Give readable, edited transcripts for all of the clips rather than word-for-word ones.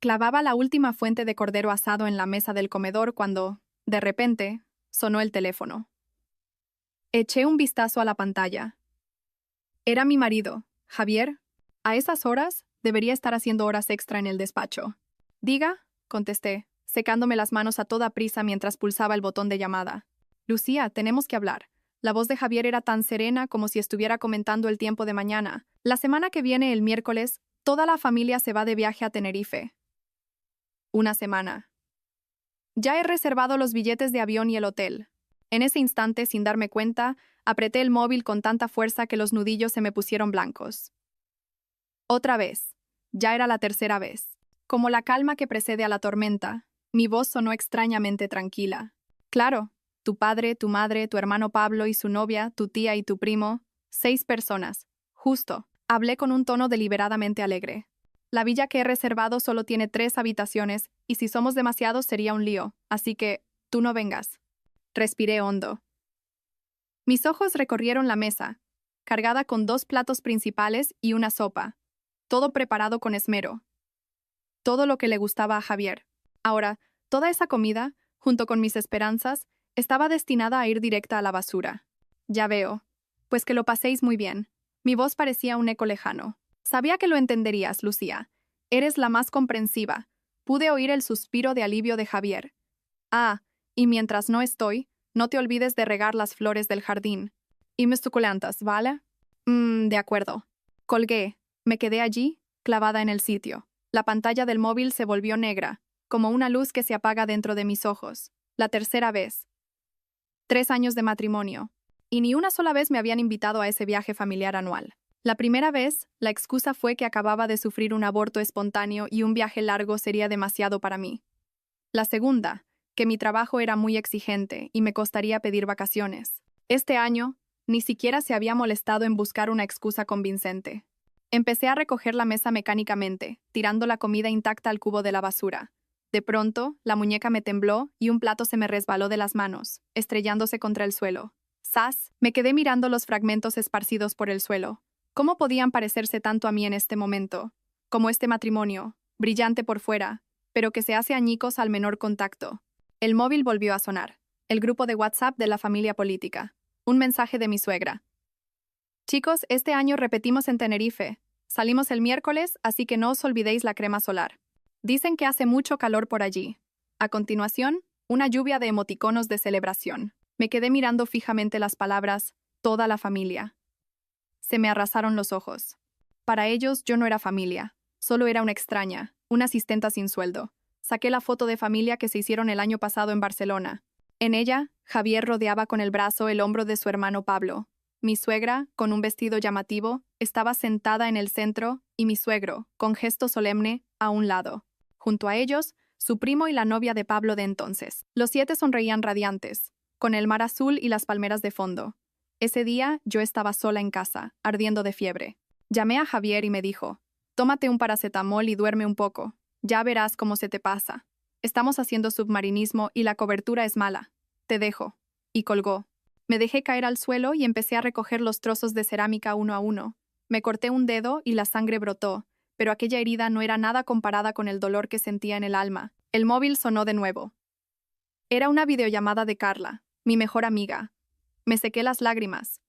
Clavaba la última fuente de cordero asado en la mesa del comedor cuando, de repente, sonó el teléfono. Eché un vistazo a la pantalla. Era mi marido, Javier. A esas horas, debería estar haciendo horas extra en el despacho. Diga, contesté, secándome las manos a toda prisa mientras pulsaba el botón de llamada. Lucía, tenemos que hablar. La voz de Javier era tan serena como si estuviera comentando el tiempo de mañana. La semana que viene, el miércoles, toda la familia se va de viaje a Tenerife. Una semana. Ya he reservado los billetes de avión y el hotel. En ese instante, sin darme cuenta, apreté el móvil con tanta fuerza que los nudillos se me pusieron blancos. Otra vez. Ya era la tercera vez. Como la calma que precede a la tormenta, mi voz sonó extrañamente tranquila. Claro, tu padre, tu madre, tu hermano Pablo y su novia, tu tía y tu primo, 6 personas. Justo. Hablé con un tono deliberadamente alegre. La villa que he reservado solo tiene 3 habitaciones, y si somos demasiados sería un lío, así que, tú no vengas. Respiré hondo. Mis ojos recorrieron la mesa, cargada con 2 platos principales y una sopa. Todo preparado con esmero. Todo lo que le gustaba a Javier. Ahora, toda esa comida, junto con mis esperanzas, estaba destinada a ir directa a la basura. Ya veo. Pues que lo paséis muy bien. Mi voz parecía un eco lejano. Sabía que lo entenderías, Lucía. Eres la más comprensiva. Pude oír el suspiro de alivio de Javier. Ah, y mientras no estoy, no te olvides de regar las flores del jardín. Y mis suculentas, ¿vale? De acuerdo. Colgué. Me quedé allí, clavada en el sitio. La pantalla del móvil se volvió negra, como una luz que se apaga dentro de mis ojos. La tercera vez. 3 años de matrimonio. Y ni una sola vez me habían invitado a ese viaje familiar anual. La primera vez, la excusa fue que acababa de sufrir un aborto espontáneo y un viaje largo sería demasiado para mí. La segunda, que mi trabajo era muy exigente y me costaría pedir vacaciones. Este año, ni siquiera se había molestado en buscar una excusa convincente. Empecé a recoger la mesa mecánicamente, tirando la comida intacta al cubo de la basura. De pronto, la muñeca me tembló y un plato se me resbaló de las manos, estrellándose contra el suelo. ¡Zas! Me quedé mirando los fragmentos esparcidos por el suelo. ¿Cómo podían parecerse tanto a mí en este momento? Como este matrimonio, brillante por fuera, pero que se hace añicos al menor contacto. El móvil volvió a sonar. El grupo de WhatsApp de la familia política. Un mensaje de mi suegra. Chicos, este año repetimos en Tenerife. Salimos el miércoles, así que no os olvidéis la crema solar. Dicen que hace mucho calor por allí. A continuación, una lluvia de emoticonos de celebración. Me quedé mirando fijamente las palabras, toda la familia. Se me arrasaron los ojos. Para ellos yo no era familia, solo era una extraña, una asistenta sin sueldo. Saqué la foto de familia que se hicieron el año pasado en Barcelona. En ella, Javier rodeaba con el brazo el hombro de su hermano Pablo. Mi suegra, con un vestido llamativo, estaba sentada en el centro y mi suegro, con gesto solemne, a un lado. Junto a ellos, su primo y la novia de Pablo de entonces. Los 7 sonreían radiantes, con el mar azul y las palmeras de fondo. Ese día yo estaba sola en casa, ardiendo de fiebre. Llamé a Javier y me dijo, tómate un paracetamol y duerme un poco. Ya verás cómo se te pasa. Estamos haciendo submarinismo y la cobertura es mala. Te dejo. Y colgó. Me dejé caer al suelo y empecé a recoger los trozos de cerámica uno a uno. Me corté un dedo y la sangre brotó, pero aquella herida no era nada comparada con el dolor que sentía en el alma. El móvil sonó de nuevo. Era una videollamada de Carla, mi mejor amiga. Me sequé las lágrimas.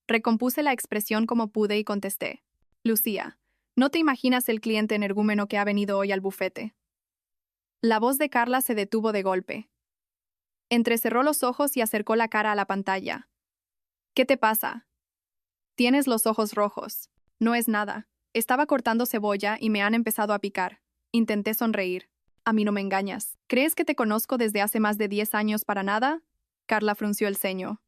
Recompuse la expresión como pude y contesté. Lucía, no te imaginas el cliente energúmeno que ha venido hoy al bufete. La voz de Carla se detuvo de golpe. Entrecerró los ojos y acercó la cara a la pantalla. ¿Qué te pasa? Tienes los ojos rojos. No es nada. Estaba cortando cebolla y me han empezado a picar. Intenté sonreír. A mí no me engañas. ¿Crees que te conozco desde hace más de 10 años para nada? Carla frunció el ceño.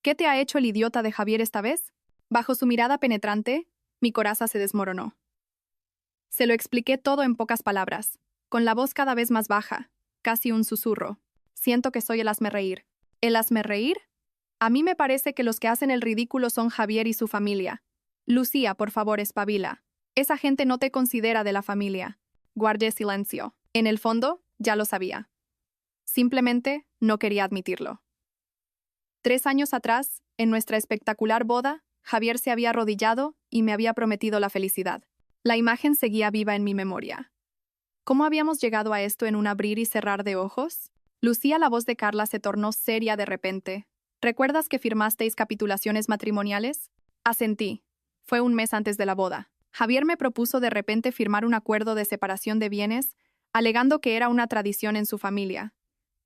¿Qué te ha hecho el idiota de Javier esta vez? Bajo su mirada penetrante, mi coraza se desmoronó. Se lo expliqué todo en pocas palabras, con la voz cada vez más baja, casi un susurro. Siento que soy el hazmerreír. ¿El hazmerreír? A mí me parece que los que hacen el ridículo son Javier y su familia. Lucía, por favor, espabila. Esa gente no te considera de la familia. Guardé silencio. En el fondo, ya lo sabía. Simplemente no quería admitirlo. 3 años atrás, en nuestra espectacular boda, Javier se había arrodillado y me había prometido la felicidad. La imagen seguía viva en mi memoria. ¿Cómo habíamos llegado a esto en un abrir y cerrar de ojos? Lucía, la voz de Carla se tornó seria de repente. ¿Recuerdas que firmasteis capitulaciones matrimoniales? Asentí. Fue un mes antes de la boda. Javier me propuso de repente firmar un acuerdo de separación de bienes, alegando que era una tradición en su familia.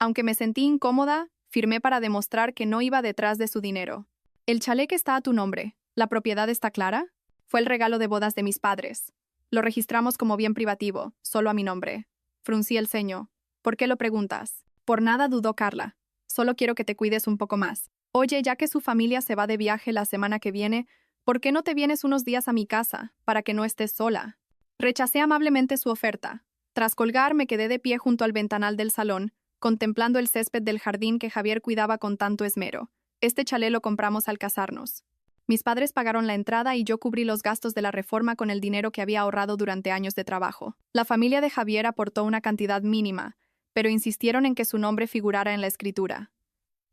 Aunque me sentí incómoda, firmé para demostrar que no iba detrás de su dinero. El chalet está a tu nombre. ¿La propiedad está clara? Fue el regalo de bodas de mis padres. Lo registramos como bien privativo, solo a mi nombre. Fruncí el ceño. ¿Por qué lo preguntas? Por nada dudó Carla. Solo quiero que te cuides un poco más. Oye, ya que su familia se va de viaje la semana que viene, ¿por qué no te vienes unos días a mi casa, para que no estés sola? Rechacé amablemente su oferta. Tras colgar, me quedé de pie junto al ventanal del salón, contemplando el césped del jardín que Javier cuidaba con tanto esmero. Este chalet lo compramos al casarnos. Mis padres pagaron la entrada y yo cubrí los gastos de la reforma con el dinero que había ahorrado durante años de trabajo. La familia de Javier aportó una cantidad mínima, pero insistieron en que su nombre figurara en la escritura.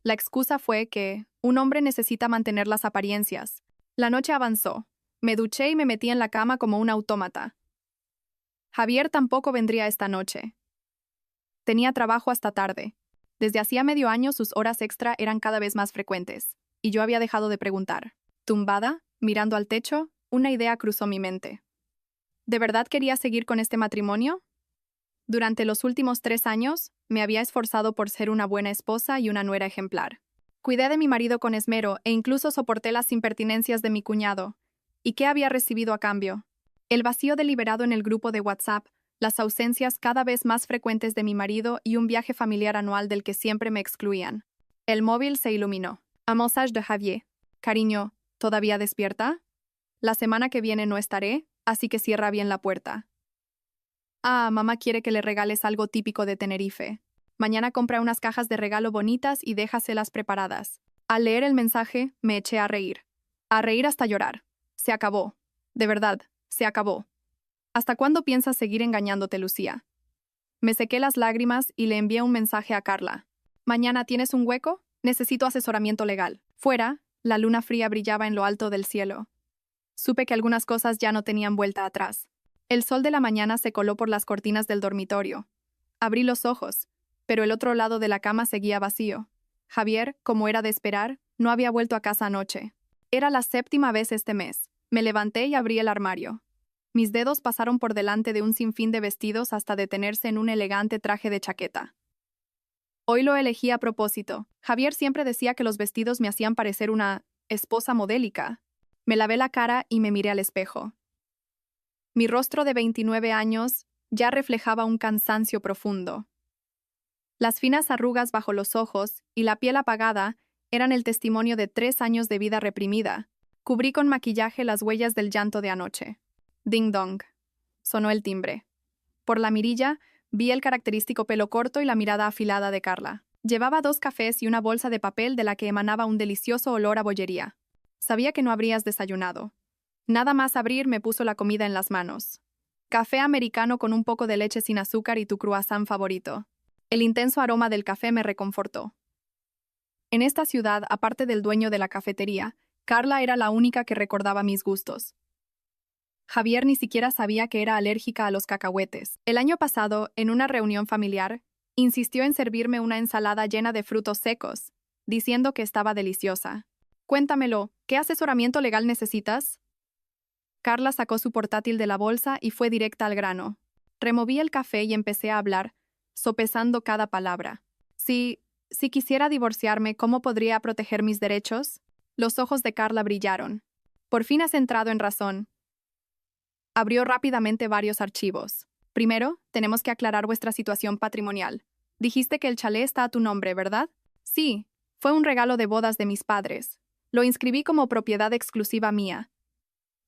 La excusa fue que un hombre necesita mantener las apariencias. La noche avanzó. Me duché y me metí en la cama como un autómata. Javier tampoco vendría esta noche. Tenía trabajo hasta tarde. Desde hacía medio año sus horas extra eran cada vez más frecuentes, y yo había dejado de preguntar. Tumbada, mirando al techo, una idea cruzó mi mente. ¿De verdad quería seguir con este matrimonio? Durante los últimos 3 años, me había esforzado por ser una buena esposa y una nuera ejemplar. Cuidé de mi marido con esmero e incluso soporté las impertinencias de mi cuñado. ¿Y qué había recibido a cambio? El vacío deliberado en el grupo de WhatsApp, las ausencias cada vez más frecuentes de mi marido y un viaje familiar anual del que siempre me excluían. El móvil se iluminó. Un mensaje de Javier. Cariño, ¿todavía despierta? La semana que viene no estaré, así que cierra bien la puerta. Ah, mamá quiere que le regales algo típico de Tenerife. Mañana compra unas cajas de regalo bonitas y déjaselas preparadas. Al leer el mensaje, me eché a reír. A reír hasta llorar. Se acabó. De verdad, se acabó. ¿Hasta cuándo piensas seguir engañándote, Lucía? Me sequé las lágrimas y le envié un mensaje a Carla. Mañana, ¿tienes un hueco? Necesito asesoramiento legal. Fuera, la luna fría brillaba en lo alto del cielo. Supe que algunas cosas ya no tenían vuelta atrás. El sol de la mañana se coló por las cortinas del dormitorio. Abrí los ojos, pero el otro lado de la cama seguía vacío. Javier, como era de esperar, no había vuelto a casa anoche. Era la 7ª vez este mes. Me levanté y abrí el armario. Mis dedos pasaron por delante de un sinfín de vestidos hasta detenerse en un elegante traje de chaqueta. Hoy lo elegí a propósito. Javier siempre decía que los vestidos me hacían parecer una esposa modélica. Me lavé la cara y me miré al espejo. Mi rostro de 29 años ya reflejaba un cansancio profundo. Las finas arrugas bajo los ojos y la piel apagada eran el testimonio de 3 años de vida reprimida. Cubrí con maquillaje las huellas del llanto de anoche. Ding dong. Sonó el timbre. Por la mirilla vi el característico pelo corto y la mirada afilada de Carla. Llevaba 2 cafés y una bolsa de papel de la que emanaba un delicioso olor a bollería. Sabía que no habrías desayunado. Nada más abrir me puso la comida en las manos. Café americano con un poco de leche sin azúcar y tu croissant favorito. El intenso aroma del café me reconfortó. En esta ciudad, aparte del dueño de la cafetería, Carla era la única que recordaba mis gustos. Javier ni siquiera sabía que era alérgica a los cacahuetes. El año pasado, en una reunión familiar, insistió en servirme una ensalada llena de frutos secos, diciendo que estaba deliciosa. Cuéntamelo, ¿qué asesoramiento legal necesitas? Carla sacó su portátil de la bolsa y fue directa al grano. Removí el café y empecé a hablar, sopesando cada palabra. Si quisiera divorciarme, ¿cómo podría proteger mis derechos? Los ojos de Carla brillaron. Por fin has entrado en razón. Abrió rápidamente varios archivos. Primero, tenemos que aclarar vuestra situación patrimonial. Dijiste que el chalet está a tu nombre, ¿verdad? Sí, fue un regalo de bodas de mis padres. Lo inscribí como propiedad exclusiva mía.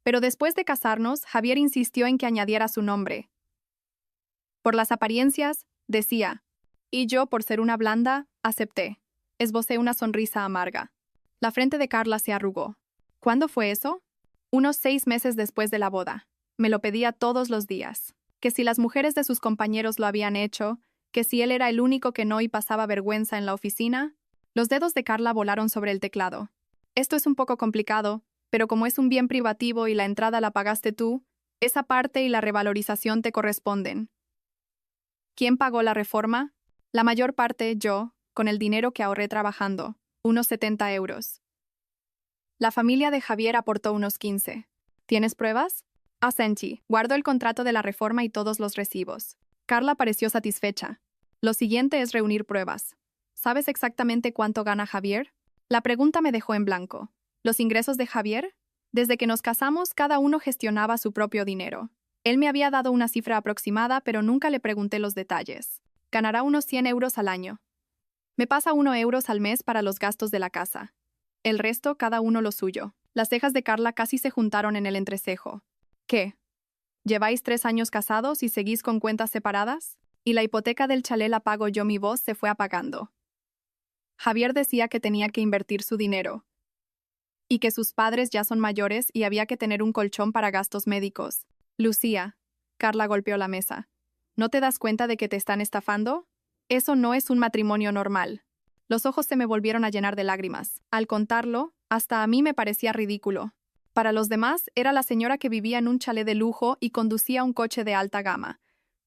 Pero después de casarnos, Javier insistió en que añadiera su nombre. Por las apariencias, decía, y yo, por ser una blanda, acepté. Esbocé una sonrisa amarga. La frente de Carla se arrugó. ¿Cuándo fue eso? Unos 6 meses después de la boda. Me lo pedía todos los días. Que si las mujeres de sus compañeros lo habían hecho, que si él era el único que no y pasaba vergüenza en la oficina. Los dedos de Carla volaron sobre el teclado. Esto es un poco complicado, pero como es un bien privativo y la entrada la pagaste tú, esa parte y la revalorización te corresponden. ¿Quién pagó la reforma? La mayor parte yo, con el dinero que ahorré trabajando, unos 70 euros. La familia de Javier aportó unos 15. ¿Tienes pruebas? Asentí. Guardo el contrato de la reforma y todos los recibos. Carla pareció satisfecha. Lo siguiente es reunir pruebas. ¿Sabes exactamente cuánto gana Javier? La pregunta me dejó en blanco. ¿Los ingresos de Javier? Desde que nos casamos, cada uno gestionaba su propio dinero. Él me había dado una cifra aproximada, pero nunca le pregunté los detalles. Ganará unos 100 euros al año. Me pasa 1 euro al mes para los gastos de la casa. El resto, cada uno lo suyo. Las cejas de Carla casi se juntaron en el entrecejo. ¿Qué? ¿Lleváis 3 años casados y seguís con cuentas separadas? Y la hipoteca del chalet la pago yo. Mi voz se fue apagando. Javier decía que tenía que invertir su dinero. Y que sus padres ya son mayores y había que tener un colchón para gastos médicos. Lucía. Carla golpeó la mesa. ¿No te das cuenta de que te están estafando? Eso no es un matrimonio normal. Los ojos se me volvieron a llenar de lágrimas. Al contarlo, hasta a mí me parecía ridículo. Para los demás, era la señora que vivía en un chalet de lujo y conducía un coche de alta gama.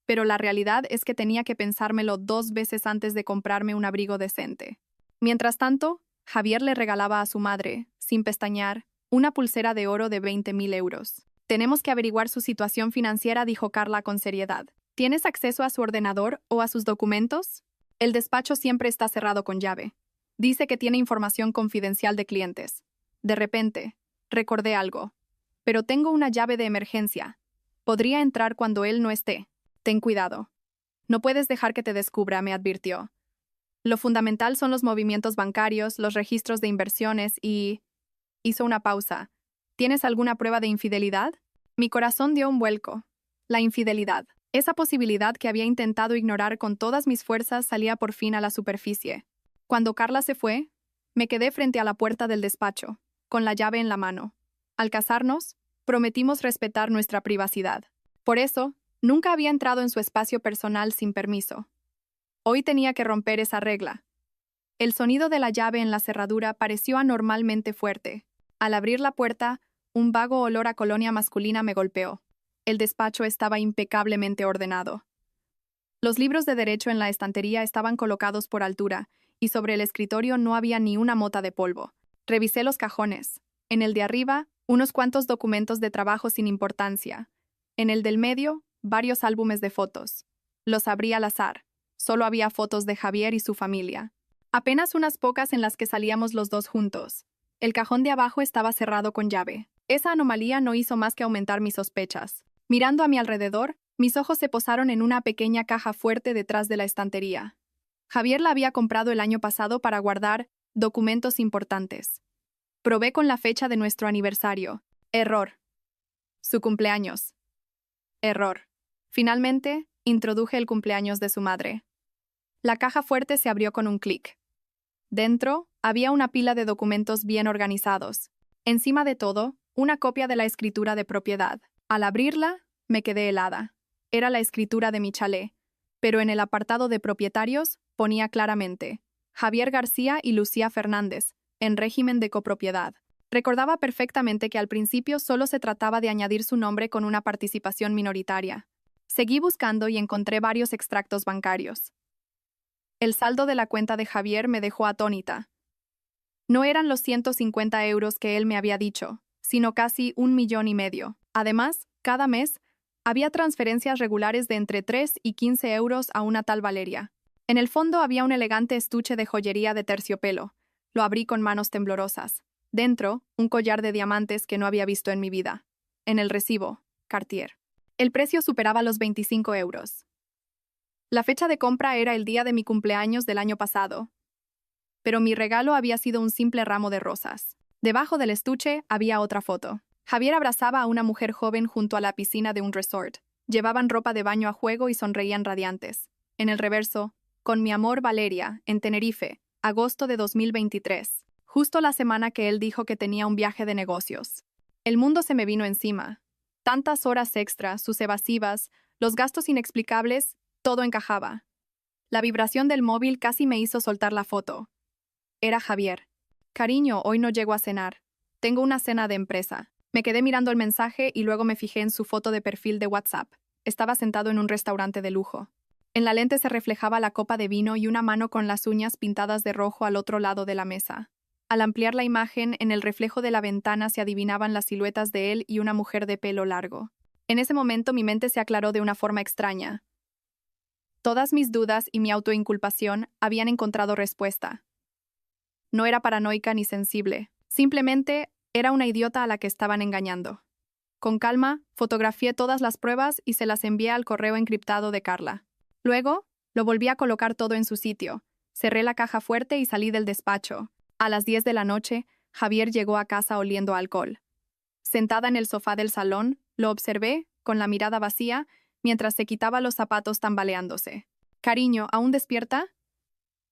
Pero la realidad es que tenía que pensármelo 2 veces antes de comprarme un abrigo decente. Mientras tanto, Javier le regalaba a su madre, sin pestañear, una pulsera de oro de 20.000 euros. Tenemos que averiguar su situación financiera, dijo Carla con seriedad. ¿Tienes acceso a su ordenador o a sus documentos? El despacho siempre está cerrado con llave. Dice que tiene información confidencial de clientes. De repente, recordé algo. Pero tengo una llave de emergencia. Podría entrar cuando él no esté. Ten cuidado. No puedes dejar que te descubra, me advirtió. Lo fundamental son los movimientos bancarios, los registros de inversiones y... Hizo una pausa. ¿Tienes alguna prueba de infidelidad? Mi corazón dio un vuelco. La infidelidad. Esa posibilidad que había intentado ignorar con todas mis fuerzas salía por fin a la superficie. Cuando Carla se fue, me quedé frente a la puerta del despacho, con la llave en la mano. Al casarnos, prometimos respetar nuestra privacidad. Por eso, nunca había entrado en su espacio personal sin permiso. Hoy tenía que romper esa regla. El sonido de la llave en la cerradura pareció anormalmente fuerte. Al abrir la puerta, un vago olor a colonia masculina me golpeó. El despacho estaba impecablemente ordenado. Los libros de derecho en la estantería estaban colocados por altura, y sobre el escritorio no había ni una mota de polvo. Revisé los cajones. En el de arriba, unos cuantos documentos de trabajo sin importancia. En el del medio, varios álbumes de fotos. Los abrí al azar. Solo había fotos de Javier y su familia. Apenas unas pocas en las que salíamos los dos juntos. El cajón de abajo estaba cerrado con llave. Esa anomalía no hizo más que aumentar mis sospechas. Mirando a mi alrededor, mis ojos se posaron en una pequeña caja fuerte detrás de la estantería. Javier la había comprado el año pasado para guardar documentos importantes. Probé con la fecha de nuestro aniversario. Error. Su cumpleaños. Error. Finalmente, introduje el cumpleaños de su madre. La caja fuerte se abrió con un clic. Dentro, había una pila de documentos bien organizados. Encima de todo, una copia de la escritura de propiedad. Al abrirla, me quedé helada. Era la escritura de mi chalet, pero en el apartado de propietarios ponía claramente Javier García y Lucía Fernández, en régimen de copropiedad. Recordaba perfectamente que al principio solo se trataba de añadir su nombre con una participación minoritaria. Seguí buscando y encontré varios extractos bancarios. El saldo de la cuenta de Javier me dejó atónita. No eran los 150 euros que él me había dicho, sino casi 1,5 millones. Además, cada mes, había transferencias regulares de entre 3 y 15 euros a una tal Valeria. En el fondo había un elegante estuche de joyería de terciopelo. Lo abrí con manos temblorosas. Dentro, un collar de diamantes que no había visto en mi vida. En el recibo, Cartier. El precio superaba los 25 euros. La fecha de compra era el día de mi cumpleaños del año pasado. Pero mi regalo había sido un simple ramo de rosas. Debajo del estuche había otra foto. Javier abrazaba a una mujer joven junto a la piscina de un resort. Llevaban ropa de baño a juego y sonreían radiantes. En el reverso, con mi amor Valeria, en Tenerife, agosto de 2023. Justo la semana que él dijo que tenía un viaje de negocios. El mundo se me vino encima. Tantas horas extra, sus evasivas, los gastos inexplicables, todo encajaba. La vibración del móvil casi me hizo soltar la foto. Era Javier. Cariño, hoy no llego a cenar. Tengo una cena de empresa. Me quedé mirando el mensaje y luego me fijé en su foto de perfil de WhatsApp. Estaba sentado en un restaurante de lujo. En la lente se reflejaba la copa de vino y una mano con las uñas pintadas de rojo al otro lado de la mesa. Al ampliar la imagen, en el reflejo de la ventana se adivinaban las siluetas de él y una mujer de pelo largo. En ese momento mi mente se aclaró de una forma extraña. Todas mis dudas y mi autoinculpación habían encontrado respuesta. No era paranoica ni sensible. Simplemente era una idiota a la que estaban engañando. Con calma, fotografié todas las pruebas y se las envié al correo encriptado de Carla. Luego, lo volví a colocar todo en su sitio. Cerré la caja fuerte y salí del despacho. A las 10 de la noche, Javier llegó a casa oliendo a alcohol. Sentada en el sofá del salón, lo observé, con la mirada vacía, mientras se quitaba los zapatos tambaleándose. «Cariño, ¿aún despierta?»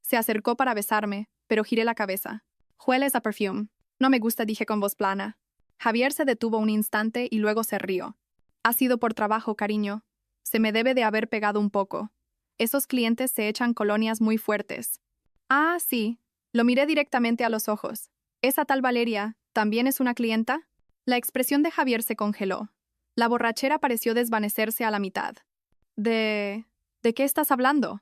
Se acercó para besarme, pero giré la cabeza. «Hueles a perfume». «No me gusta», dije con voz plana. Javier se detuvo un instante y luego se rió. «Ha sido por trabajo, cariño. Se me debe de haber pegado un poco. Esos clientes se echan colonias muy fuertes». «Ah, sí». Lo miré directamente a los ojos. «¿Esa tal Valeria también es una clienta?» La expresión de Javier se congeló. La borrachera pareció desvanecerse a la mitad. ¿De qué estás hablando?»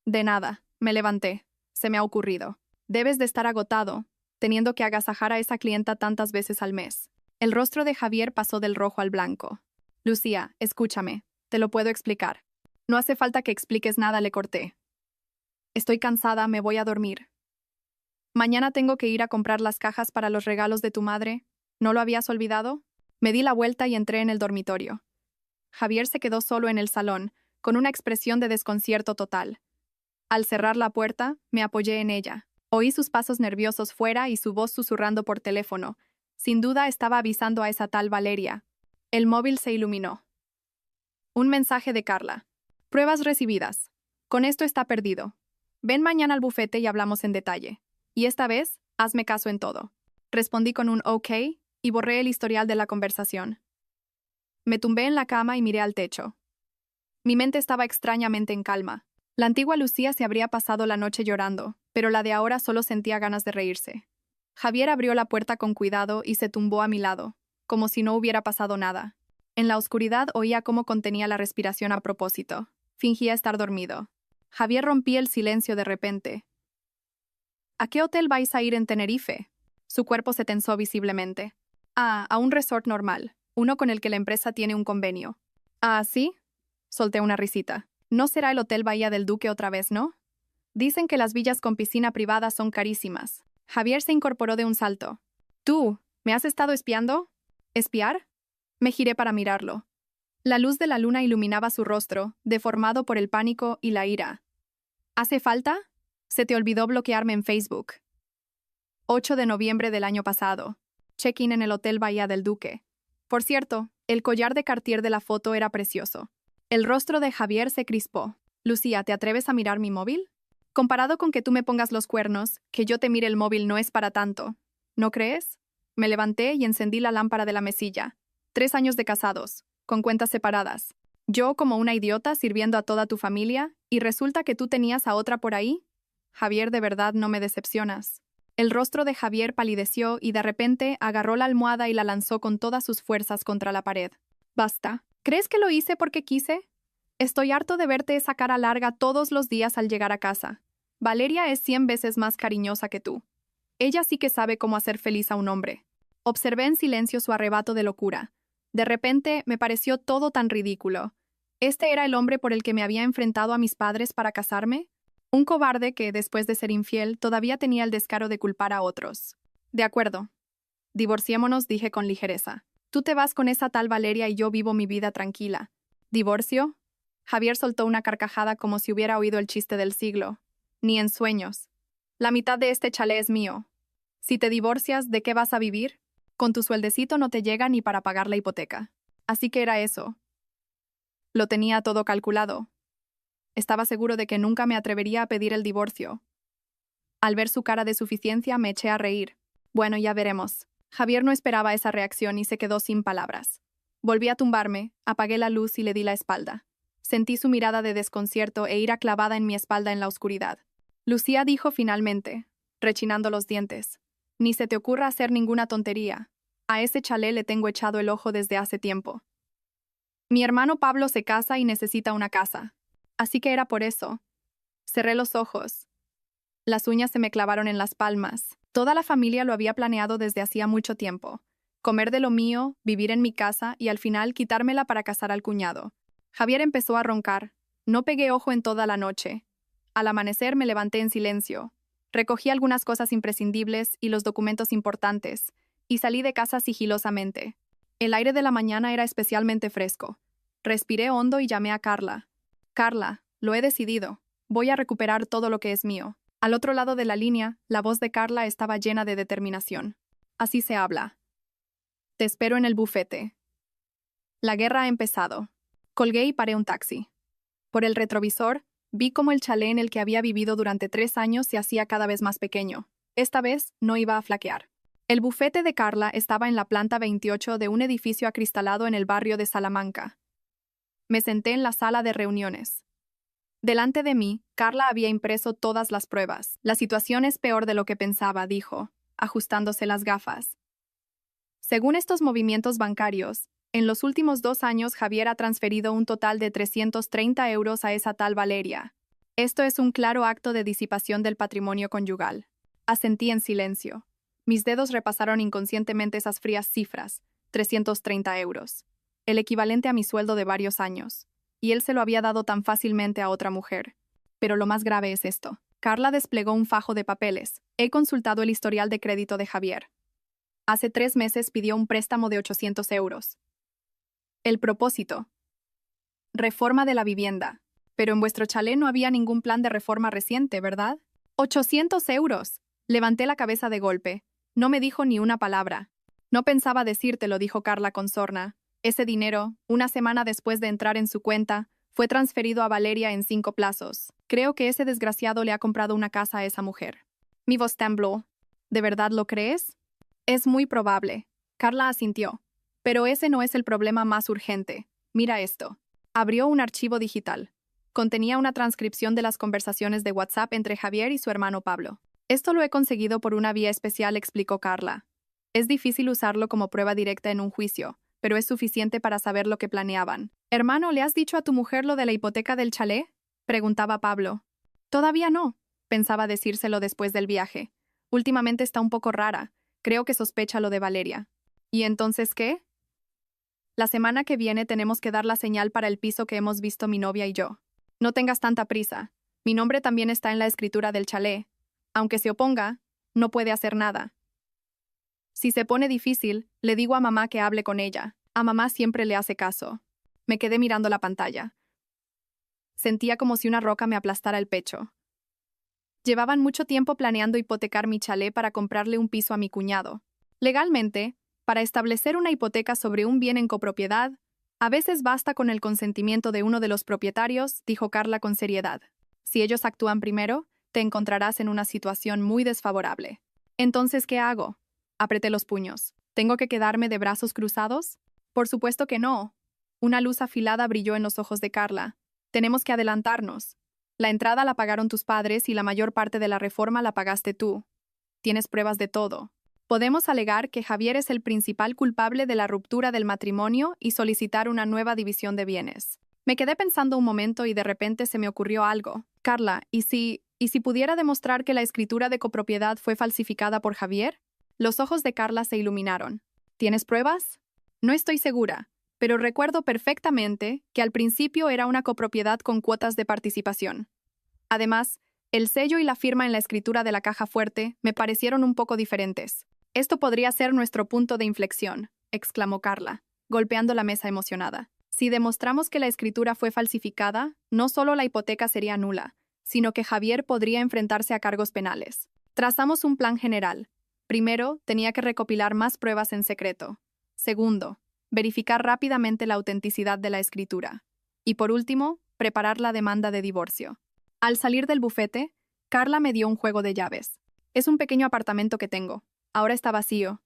«De nada». Me levanté. «Se me ha ocurrido. Debes de estar agotado, teniendo que agasajar a esa clienta tantas veces al mes». El rostro de Javier pasó del rojo al blanco. «Lucía, escúchame. Te lo puedo explicar». «No hace falta que expliques nada», le corté. «Estoy cansada, me voy a dormir». «Mañana tengo que ir a comprar las cajas para los regalos de tu madre. ¿No lo habías olvidado?» Me di la vuelta y entré en el dormitorio. Javier se quedó solo en el salón, con una expresión de desconcierto total. Al cerrar la puerta, me apoyé en ella. Oí sus pasos nerviosos fuera y su voz susurrando por teléfono. Sin duda estaba avisando a esa tal Valeria. El móvil se iluminó. Un mensaje de Carla. «Pruebas recibidas. Con esto está perdido. Ven mañana al bufete y hablamos en detalle. Y esta vez, hazme caso en todo». Respondí con un OK y borré el historial de la conversación. Me tumbé en la cama y miré al techo. Mi mente estaba extrañamente en calma. La antigua Lucía se habría pasado la noche llorando, pero la de ahora solo sentía ganas de reírse. Javier abrió la puerta con cuidado y se tumbó a mi lado, como si no hubiera pasado nada. En la oscuridad oía cómo contenía la respiración a propósito. Fingía estar dormido. Javier rompía el silencio de repente. «¿A qué hotel vais a ir en Tenerife?» Su cuerpo se tensó visiblemente. «Ah, a un resort normal, uno con el que la empresa tiene un convenio». «Ah, ¿sí?» Solté una risita. «No será el Hotel Bahía del Duque otra vez, ¿no?» Dicen que las villas con piscina privada son carísimas. Javier se incorporó de un salto. «¿Tú? ¿Me has estado espiando?» ¿Espiar? Me giré para mirarlo. La luz de la luna iluminaba su rostro, deformado por el pánico y la ira. «¿Hace falta? Se te olvidó bloquearme en Facebook». 8 de noviembre del año pasado. Check-in en el Hotel Bahía del Duque. Por cierto, el collar de Cartier de la foto era precioso. El rostro de Javier se crispó. «Lucía, ¿te atreves a mirar mi móvil? Comparado con que tú me pongas los cuernos, que yo te mire el móvil no es para tanto. ¿No crees?» Me levanté y encendí la lámpara de la mesilla. 3 años de casados, con cuentas separadas. Yo como una idiota sirviendo a toda tu familia, y resulta que tú tenías a otra por ahí. Javier, de verdad no me decepcionas. El rostro de Javier palideció y de repente agarró la almohada y la lanzó con todas sus fuerzas contra la pared. «Basta. ¿Crees que lo hice porque quise? Estoy harto de verte esa cara larga todos los días al llegar a casa. Valeria es 100 veces más cariñosa que tú. Ella sí que sabe cómo hacer feliz a un hombre». Observé en silencio su arrebato de locura. De repente me pareció todo tan ridículo. ¿Este era el hombre por el que me había enfrentado a mis padres para casarme? Un cobarde que, después de ser infiel, todavía tenía el descaro de culpar a otros. «De acuerdo. Divorciémonos», dije con ligereza. «Tú te vas con esa tal Valeria y yo vivo mi vida tranquila». «¿Divorcio?» Javier soltó una carcajada como si hubiera oído el chiste del siglo. «Ni en sueños. La mitad de este chalet es mío. Si te divorcias, ¿de qué vas a vivir? Con tu sueldecito no te llega ni para pagar la hipoteca». Así que era eso. Lo tenía todo calculado. Estaba seguro de que nunca me atrevería a pedir el divorcio. Al ver su cara de suficiencia me eché a reír. Bueno, ya veremos. Javier no esperaba esa reacción y se quedó sin palabras. Volví a tumbarme, apagué la luz y le di la espalda. Sentí su mirada de desconcierto e ira clavada en mi espalda en la oscuridad. «Lucía», dijo finalmente, rechinando los dientes. «Ni se te ocurra hacer ninguna tontería. A ese chalet le tengo echado el ojo desde hace tiempo. Mi hermano Pablo se casa y necesita una casa. Así que era por eso. Cerré los ojos. Las uñas se me clavaron en las palmas. Toda la familia lo había planeado desde hacía mucho tiempo. Comer de lo mío, vivir en mi casa y al final quitármela para casar al cuñado. Javier empezó a roncar. No pegué ojo en toda la noche. Al amanecer me levanté en silencio. Recogí algunas cosas imprescindibles y los documentos importantes, y salí de casa sigilosamente. El aire de la mañana era especialmente fresco. Respiré hondo y llamé a Carla. Carla, lo he decidido. Voy a recuperar todo lo que es mío. Al otro lado de la línea, la voz de Carla estaba llena de determinación. Así se habla. Te espero en el bufete. La guerra ha empezado. Colgué y paré un taxi. Por el retrovisor, vi cómo el chalet en el que había vivido durante 3 años se hacía cada vez más pequeño. Esta vez no iba a flaquear. El bufete de Carla estaba en la planta 28 de un edificio acristalado en el barrio de Salamanca. Me senté en la sala de reuniones. Delante de mí, Carla había impreso todas las pruebas. La situación es peor de lo que pensaba, dijo, ajustándose las gafas. Según estos movimientos bancarios, en los últimos 2 años Javier ha transferido un total de 330 euros a esa tal Valeria. Esto es un claro acto de disipación del patrimonio conyugal. Asentí en silencio. Mis dedos repasaron inconscientemente esas frías cifras, 330 euros. El equivalente a mi sueldo de varios años. Y él se lo había dado tan fácilmente a otra mujer. Pero lo más grave es esto. Carla desplegó un fajo de papeles. He consultado el historial de crédito de Javier. Hace 3 meses pidió un préstamo de 800 euros. El propósito. Reforma de la vivienda. Pero en vuestro chalet no había ningún plan de reforma reciente, ¿verdad? 800 euros. Levanté la cabeza de golpe. No me dijo ni una palabra. No pensaba decírtelo, dijo Carla con sorna. Ese dinero, una semana después de entrar en su cuenta, fue transferido a Valeria en 5 plazos. Creo que ese desgraciado le ha comprado una casa a esa mujer. Mi voz tembló. ¿De verdad lo crees? Es muy probable. Carla asintió. Pero ese no es el problema más urgente. Mira esto. Abrió un archivo digital. Contenía una transcripción de las conversaciones de WhatsApp entre Javier y su hermano Pablo. Esto lo he conseguido por una vía especial, explicó Carla. Es difícil usarlo como prueba directa en un juicio, pero es suficiente para saber lo que planeaban. «Hermano, ¿le has dicho a tu mujer lo de la hipoteca del chalet?», preguntaba Pablo. «Todavía no», pensaba decírselo después del viaje. «Últimamente está un poco rara. Creo que sospecha lo de Valeria». «¿Y entonces qué?». «La semana que viene tenemos que dar la señal para el piso que hemos visto mi novia y yo. No tengas tanta prisa. Mi nombre también está en la escritura del chalet. Aunque se oponga, no puede hacer nada. Si se pone difícil, le digo a mamá que hable con ella. A mamá siempre le hace caso». Me quedé mirando la pantalla. Sentía como si una roca me aplastara el pecho. Llevaban mucho tiempo planeando hipotecar mi chalet para comprarle un piso a mi cuñado. Legalmente, para establecer una hipoteca sobre un bien en copropiedad, a veces basta con el consentimiento de uno de los propietarios, dijo Carla con seriedad. Si ellos actúan primero, te encontrarás en una situación muy desfavorable. Entonces, ¿qué hago? Apreté los puños. ¿Tengo que quedarme de brazos cruzados? Por supuesto que no. Una luz afilada brilló en los ojos de Carla. Tenemos que adelantarnos. La entrada la pagaron tus padres y la mayor parte de la reforma la pagaste tú. Tienes pruebas de todo. Podemos alegar que Javier es el principal culpable de la ruptura del matrimonio y solicitar una nueva división de bienes. Me quedé pensando un momento y de repente se me ocurrió algo. Carla, ¿y si pudiera demostrar que la escritura de copropiedad fue falsificada por Javier? Los ojos de Carla se iluminaron. ¿Tienes pruebas? No estoy segura, pero recuerdo perfectamente que al principio era una copropiedad con cuotas de participación. Además, el sello y la firma en la escritura de la caja fuerte me parecieron un poco diferentes. Esto podría ser nuestro punto de inflexión, exclamó Carla, golpeando la mesa emocionada. Si demostramos que la escritura fue falsificada, no solo la hipoteca sería nula, sino que Javier podría enfrentarse a cargos penales. Trazamos un plan general. Primero, tenía que recopilar más pruebas en secreto. Segundo, verificar rápidamente la autenticidad de la escritura. Y por último, preparar la demanda de divorcio. Al salir del bufete, Carla me dio un juego de llaves. Es un pequeño apartamento que tengo. Ahora está vacío.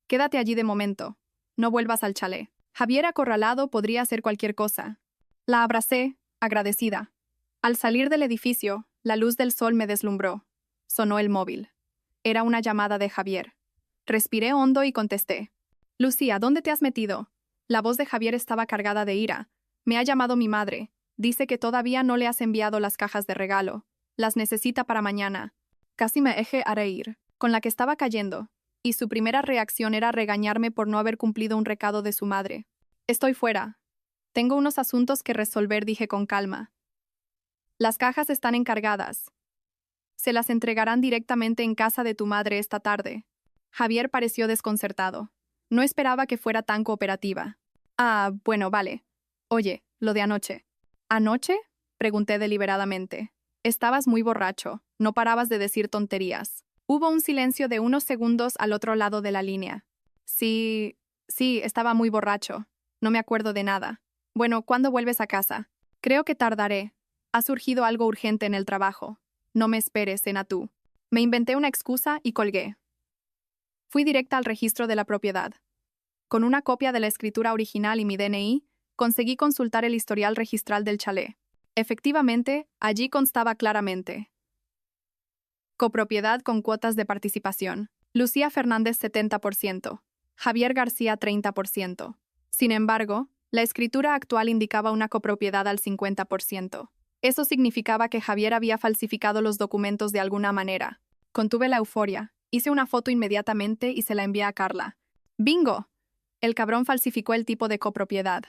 Quédate allí de momento. No vuelvas al chalet. Javier acorralado podría hacer cualquier cosa. La abracé, agradecida. Al salir del edificio, la luz del sol me deslumbró. Sonó el móvil. Era una llamada de Javier. Respiré hondo y contesté. «Lucía, ¿dónde te has metido?» La voz de Javier estaba cargada de ira. «Me ha llamado mi madre. Dice que todavía no le has enviado las cajas de regalo. Las necesita para mañana. Casi me eché a reír, con la que estaba cayendo, y su primera reacción era regañarme por no haber cumplido un recado de su madre. Estoy fuera. Tengo unos asuntos que resolver, dije con calma. Las cajas están encargadas. Se las entregarán directamente en casa de tu madre esta tarde. Javier pareció desconcertado. No esperaba que fuera tan cooperativa. Ah, bueno, vale. Oye, lo de anoche. ¿Anoche? Pregunté deliberadamente. Estabas muy borracho. No parabas de decir tonterías. Hubo un silencio de unos segundos al otro lado de la línea. Sí, estaba muy borracho. No me acuerdo de nada. Bueno, ¿cuándo vuelves a casa? Creo que tardaré. Ha surgido algo urgente en el trabajo. No me esperes, cena tú. Me inventé una excusa y colgué. Fui directa al registro de la propiedad. Con una copia de la escritura original y mi DNI, conseguí consultar el historial registral del chalet. Efectivamente, allí constaba claramente: copropiedad con cuotas de participación. Lucía Fernández 70%, Javier García 30%. Sin embargo, la escritura actual indicaba una copropiedad al 50%. Eso significaba que Javier había falsificado los documentos de alguna manera. Contuve la euforia, hice una foto inmediatamente y se la envié a Carla. ¡Bingo! El cabrón falsificó el tipo de copropiedad.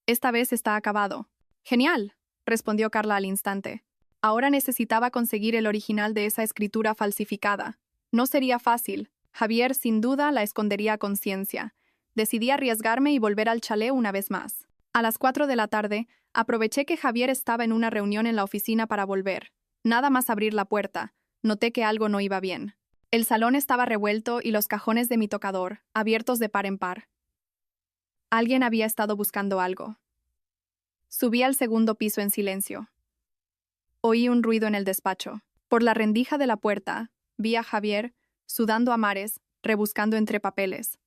Esta vez está acabado. ¡Genial!, respondió Carla al instante. Ahora necesitaba conseguir el original de esa escritura falsificada. No sería fácil. Javier, sin duda, la escondería a conciencia. Decidí arriesgarme y volver al chalet una vez más. A las 4 de la tarde, aproveché que Javier estaba en una reunión en la oficina para volver. Nada más abrir la puerta, noté que algo no iba bien. El salón estaba revuelto y los cajones de mi tocador, abiertos de par en par. Alguien había estado buscando algo. Subí al segundo piso en silencio. Oí un ruido en el despacho. Por la rendija de la puerta, vi a Javier, sudando a mares, rebuscando entre papeles.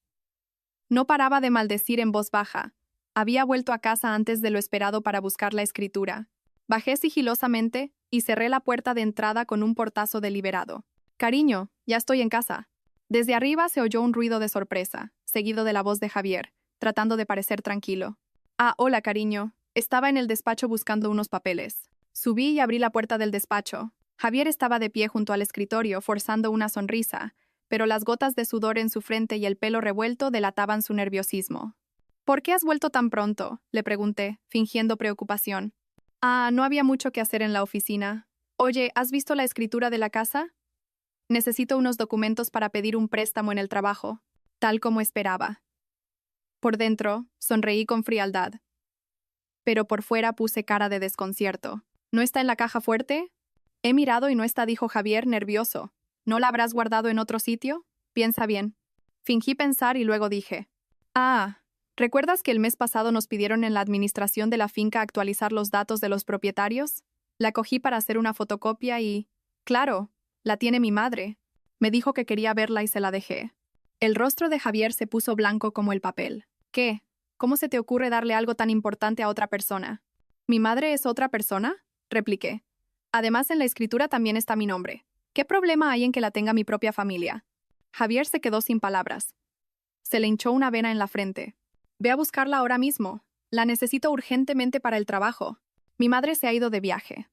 No paraba de maldecir en voz baja. Había vuelto a casa antes de lo esperado para buscar la escritura. Bajé sigilosamente y cerré la puerta de entrada con un portazo deliberado. «Cariño, ya estoy en casa». Desde arriba se oyó un ruido de sorpresa, seguido de la voz de Javier, tratando de parecer tranquilo. «Ah, hola, cariño». Estaba en el despacho buscando unos papeles. Subí y abrí la puerta del despacho. Javier estaba de pie junto al escritorio, forzando una sonrisa, pero las gotas de sudor en su frente y el pelo revuelto delataban su nerviosismo. «¿Por qué has vuelto tan pronto?», le pregunté, fingiendo preocupación. «Ah, no había mucho que hacer en la oficina. Oye, ¿has visto la escritura de la casa? Necesito unos documentos para pedir un préstamo en el trabajo», tal como esperaba. Por dentro, sonreí con frialdad, pero por fuera puse cara de desconcierto. «¿No está en la caja fuerte?» «He mirado y no está», dijo Javier, nervioso. «¿No la habrás guardado en otro sitio? Piensa bien». Fingí pensar y luego dije: «Ah, ¿recuerdas que el mes pasado nos pidieron en la administración de la finca actualizar los datos de los propietarios? La cogí para hacer una fotocopia y... claro, la tiene mi madre. Me dijo que quería verla y se la dejé». El rostro de Javier se puso blanco como el papel. «¿Qué? ¿Cómo se te ocurre darle algo tan importante a otra persona?» «¿Mi madre es otra persona?», repliqué. «Además, en la escritura también está mi nombre. ¿Qué problema hay en que la tenga mi propia familia?». Javier se quedó sin palabras. Se le hinchó una vena en la frente. «Ve a buscarla ahora mismo. La necesito urgentemente para el trabajo. Mi madre se ha ido de viaje».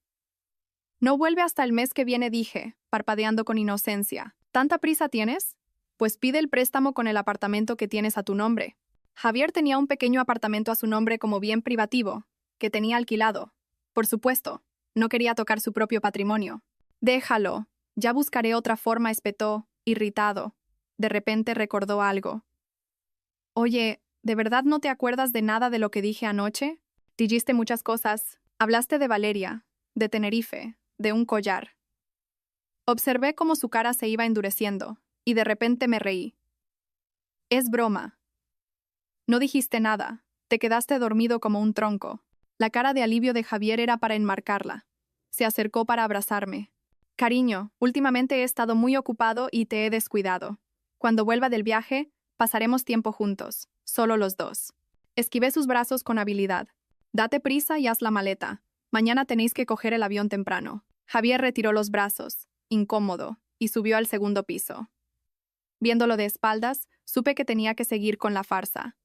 «No vuelve hasta el mes que viene», dije, parpadeando con inocencia. «¿Tanta prisa tienes? Pues pide el préstamo con el apartamento que tienes a tu nombre». Javier tenía un pequeño apartamento a su nombre como bien privativo, que tenía alquilado. Por supuesto, no quería tocar su propio patrimonio. «Déjalo, ya buscaré otra forma», espetó, irritado. De repente recordó algo. «Oye, ¿de verdad no te acuerdas de nada de lo que dije anoche? Dijiste muchas cosas. Hablaste de Valeria, de Tenerife, de un collar». Observé cómo su cara se iba endureciendo, y de repente me reí. «Es broma. No dijiste nada. Te quedaste dormido como un tronco». La cara de alivio de Javier era para enmarcarla. Se acercó para abrazarme. «Cariño, últimamente he estado muy ocupado y te he descuidado. Cuando vuelva del viaje, pasaremos tiempo juntos, solo los dos». Esquivé sus brazos con habilidad. «Date prisa y haz la maleta. Mañana tenéis que coger el avión temprano». Javier retiró los brazos, incómodo, y subió al segundo piso. Viéndolo de espaldas, supe que tenía que seguir con la farsa.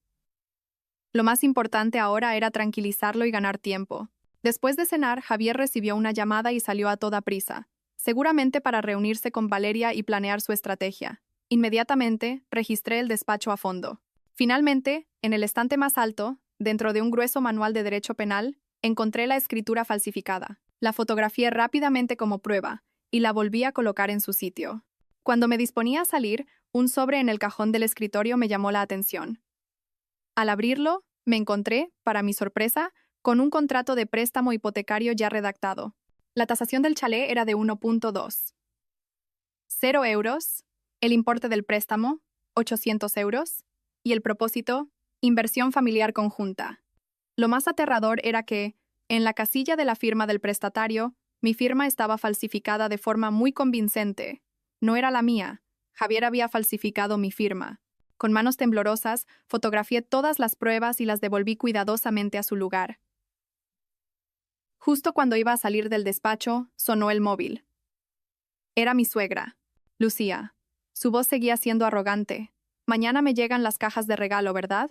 Lo más importante ahora era tranquilizarlo y ganar tiempo. Después de cenar, Javier recibió una llamada y salió a toda prisa, seguramente para reunirse con Valeria y planear su estrategia. Inmediatamente, registré el despacho a fondo. Finalmente, en el estante más alto, dentro de un grueso manual de derecho penal, encontré la escritura falsificada. La fotografié rápidamente como prueba y la volví a colocar en su sitio. Cuando me disponía a salir, un sobre en el cajón del escritorio me llamó la atención. Al abrirlo, me encontré, para mi sorpresa, con un contrato de préstamo hipotecario ya redactado. La tasación del chalet era de 1.2. 0 euros, el importe del préstamo, 800 euros, y el propósito, inversión familiar conjunta. Lo más aterrador era que, en la casilla de la firma del prestatario, mi firma estaba falsificada de forma muy convincente. No era la mía. Javier había falsificado mi firma. Con manos temblorosas, fotografié todas las pruebas y las devolví cuidadosamente a su lugar. Justo cuando iba a salir del despacho, sonó el móvil. Era mi suegra, Lucía. Su voz seguía siendo arrogante. Mañana me llegan las cajas de regalo, ¿verdad?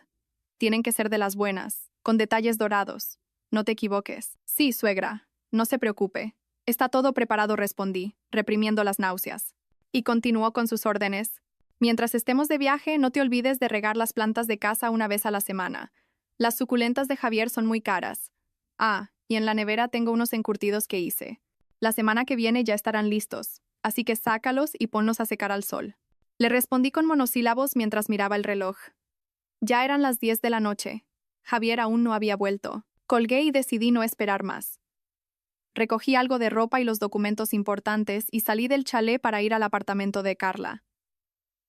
Tienen que ser de las buenas, con detalles dorados. No te equivoques. Sí, suegra. No se preocupe. Está todo preparado, respondí, reprimiendo las náuseas. Y continuó con sus órdenes. Mientras estemos de viaje, no te olvides de regar las plantas de casa una vez a la semana. Las suculentas de Javier son muy caras. Ah, y en la nevera tengo unos encurtidos que hice. La semana que viene ya estarán listos, así que sácalos y ponlos a secar al sol. Le respondí con monosílabos mientras miraba el reloj. Ya eran las 10 de la noche. Javier aún no había vuelto. Colgué y decidí no esperar más. Recogí algo de ropa y los documentos importantes y salí del chalet para ir al apartamento de Carla.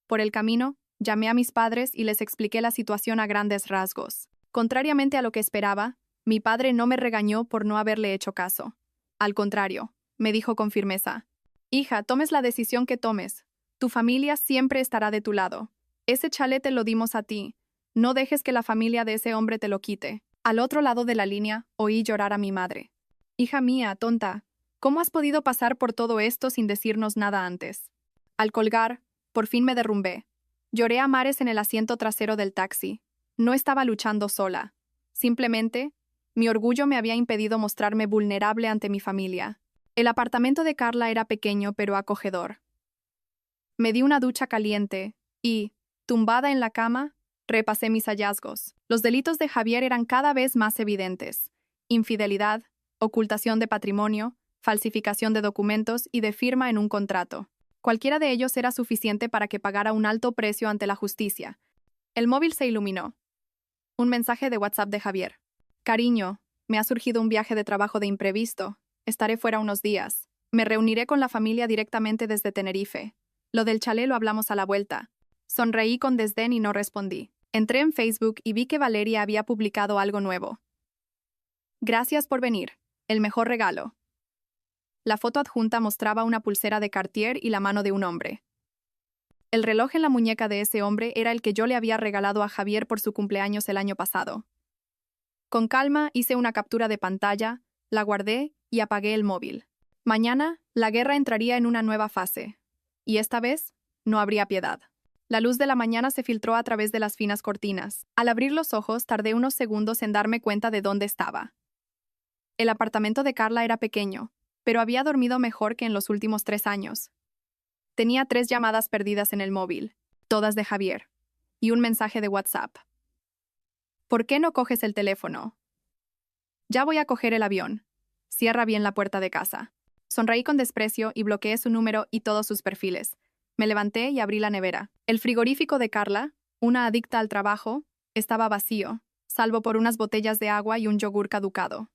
Por el camino, llamé a mis padres y les expliqué la situación a grandes rasgos. Contrariamente a lo que esperaba, mi padre no me regañó por no haberle hecho caso. Al contrario, me dijo con firmeza: «Hija, tomes la decisión que tomes. Tu familia siempre estará de tu lado. Ese chalet te lo dimos a ti. No dejes que la familia de ese hombre te lo quite». Al otro lado de la línea, oí llorar a mi madre. «Hija mía, tonta, ¿cómo has podido pasar por todo esto sin decirnos nada antes?». Al colgar, por fin me derrumbé. Lloré a mares en el asiento trasero del taxi. No estaba luchando sola. Simplemente, mi orgullo me había impedido mostrarme vulnerable ante mi familia. El apartamento de Carla era pequeño pero acogedor. Me di una ducha caliente y, tumbada en la cama, repasé mis hallazgos. Los delitos de Javier eran cada vez más evidentes: infidelidad, ocultación de patrimonio, falsificación de documentos y de firma en un contrato. Cualquiera de ellos era suficiente para que pagara un alto precio ante la justicia. El móvil se iluminó. Un mensaje de WhatsApp de Javier. «Cariño, me ha surgido un viaje de trabajo de imprevisto. Estaré fuera unos días. Me reuniré con la familia directamente desde Tenerife. Lo del chalet lo hablamos a la vuelta». Sonreí con desdén y no respondí. Entré en Facebook y vi que Valeria había publicado algo nuevo. «Gracias por venir. El mejor regalo». La foto adjunta mostraba una pulsera de Cartier y la mano de un hombre. El reloj en la muñeca de ese hombre era el que yo le había regalado a Javier por su cumpleaños el año pasado. Con calma hice una captura de pantalla, la guardé y apagué el móvil. Mañana, la guerra entraría en una nueva fase. Y esta vez, no habría piedad. La luz de la mañana se filtró a través de las finas cortinas. Al abrir los ojos, tardé unos segundos en darme cuenta de dónde estaba. El apartamento de Carla era pequeño, pero había dormido mejor que en los últimos 3 años. Tenía 3 llamadas perdidas en el móvil, todas de Javier, y un mensaje de WhatsApp. «¿Por qué no coges el teléfono? Ya voy a coger el avión. Cierra bien la puerta de casa». Sonreí con desprecio y bloqueé su número y todos sus perfiles. Me levanté y abrí la nevera. El frigorífico de Carla, una adicta al trabajo, estaba vacío, salvo por unas botellas de agua y un yogur caducado.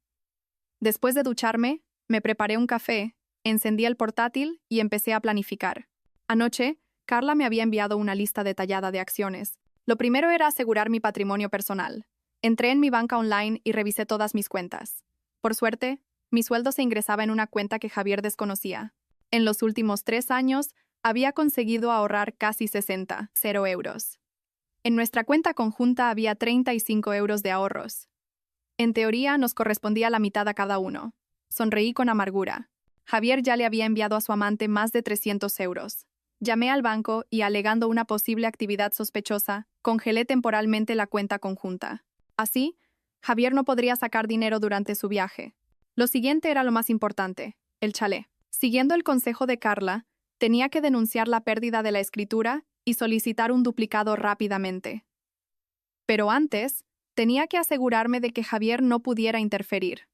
Después de ducharme, me preparé un café, encendí el portátil y empecé a planificar. Anoche, Carla me había enviado una lista detallada de acciones. Lo primero era asegurar mi patrimonio personal. Entré en mi banca online y revisé todas mis cuentas. Por suerte, mi sueldo se ingresaba en una cuenta que Javier desconocía. En los últimos 3 años, había conseguido ahorrar casi 0 euros. En nuestra cuenta conjunta había 35 euros de ahorros. En teoría, nos correspondía la mitad a cada uno. Sonreí con amargura. Javier ya le había enviado a su amante más de 300 euros. Llamé al banco y, alegando una posible actividad sospechosa, congelé temporalmente la cuenta conjunta. Así, Javier no podría sacar dinero durante su viaje. Lo siguiente era lo más importante, el chalé. Siguiendo el consejo de Carla, tenía que denunciar la pérdida de la escritura y solicitar un duplicado rápidamente. Pero antes, tenía que asegurarme de que Javier no pudiera interferir.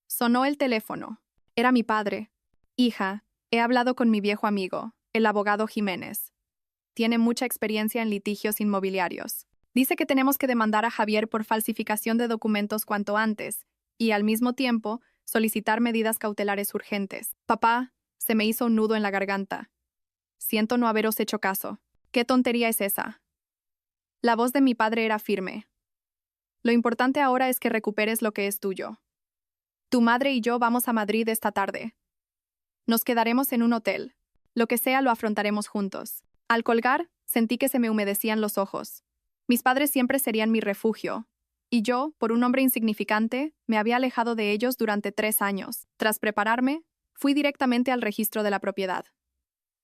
Sonó el teléfono. Era mi padre. Hija, he hablado con mi viejo amigo, el abogado Jiménez. Tiene mucha experiencia en litigios inmobiliarios. Dice que tenemos que demandar a Javier por falsificación de documentos cuanto antes y, al mismo tiempo, solicitar medidas cautelares urgentes. Papá, se me hizo un nudo en la garganta. Siento no haberos hecho caso. ¿Qué tontería es esa? La voz de mi padre era firme. Lo importante ahora es que recuperes lo que es tuyo. Tu madre y yo vamos a Madrid esta tarde. Nos quedaremos en un hotel. Lo que sea lo afrontaremos juntos. Al colgar, sentí que se me humedecían los ojos. Mis padres siempre serían mi refugio, y yo, por un hombre insignificante, me había alejado de ellos durante 3 años. Tras prepararme, fui directamente al registro de la propiedad.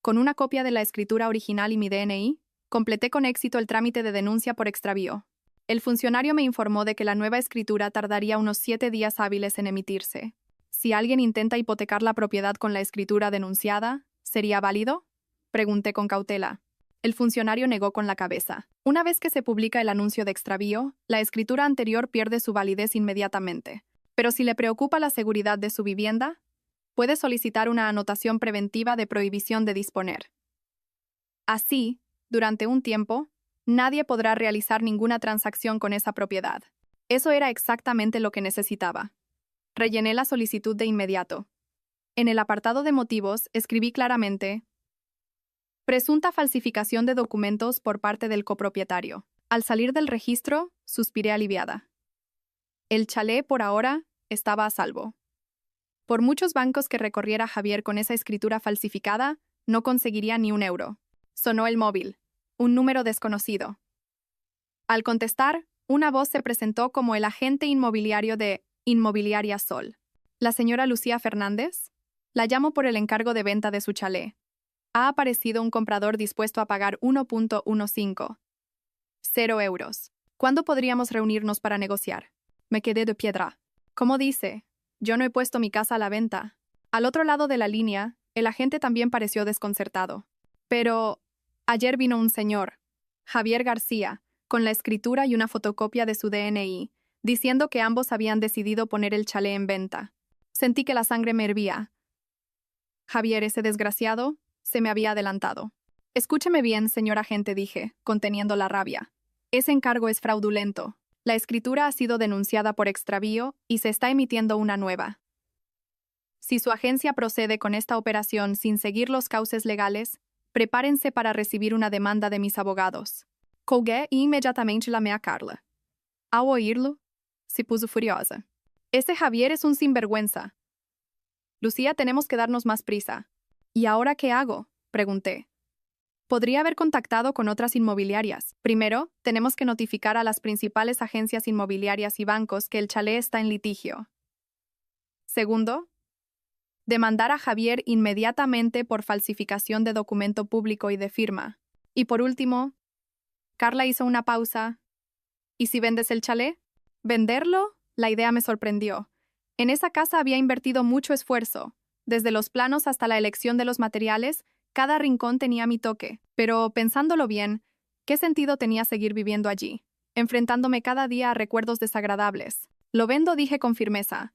Con una copia de la escritura original y mi DNI, completé con éxito el trámite de denuncia por extravío. El funcionario me informó de que la nueva escritura tardaría unos 7 días hábiles en emitirse. Si alguien intenta hipotecar la propiedad con la escritura denunciada, ¿sería válido? Pregunté con cautela. El funcionario negó con la cabeza. Una vez que se publica el anuncio de extravío, la escritura anterior pierde su validez inmediatamente. Pero si le preocupa la seguridad de su vivienda, puede solicitar una anotación preventiva de prohibición de disponer. Así, durante un tiempo, nadie podrá realizar ninguna transacción con esa propiedad. Eso era exactamente lo que necesitaba. Rellené la solicitud de inmediato. En el apartado de motivos escribí claramente: presunta falsificación de documentos por parte del copropietario. Al salir del registro, suspiré aliviada. El chalé, por ahora, estaba a salvo. Por muchos bancos que recorriera Javier con esa escritura falsificada, no conseguiría ni un euro. Sonó el móvil. Un número desconocido. Al contestar, una voz se presentó como el agente inmobiliario de Inmobiliaria Sol. ¿La señora Lucía Fernández? La llamo por el encargo de venta de su chalé. Ha aparecido un comprador dispuesto a pagar 1.15. 0 euros. ¿Cuándo podríamos reunirnos para negociar? Me quedé de piedra. ¿Cómo dice? Yo no he puesto mi casa a la venta. Al otro lado de la línea, el agente también pareció desconcertado. Pero ayer vino un señor, Javier García, con la escritura y una fotocopia de su DNI, diciendo que ambos habían decidido poner el chalé en venta. Sentí que la sangre me hervía. Javier, ese desgraciado, se me había adelantado. Escúcheme bien, señor agente, dije, conteniendo la rabia. Ese encargo es fraudulento. La escritura ha sido denunciada por extravío y se está emitiendo una nueva. Si su agencia procede con esta operación sin seguir los cauces legales, prepárense para recibir una demanda de mis abogados. Colgué e imediatamente llamé a Carla. Ao oírlo, se puso furiosa. Ese Javier es un sinvergüenza. Lucía, tenemos que darnos más prisa. ¿Y ahora qué hago?, pregunté. Podría haber contactado con otras inmobiliarias. Primero, tenemos que notificar a las principales agencias inmobiliarias y bancos que el chalé está en litigio. Segundo, demandar a Javier inmediatamente por falsificación de documento público y de firma. Y por último, Carla hizo una pausa. ¿Y si vendes el chalé? ¿Venderlo? La idea me sorprendió. En esa casa había invertido mucho esfuerzo. Desde los planos hasta la elección de los materiales, cada rincón tenía mi toque. Pero, pensándolo bien, ¿qué sentido tenía seguir viviendo allí, enfrentándome cada día a recuerdos desagradables? Lo vendo, dije con firmeza.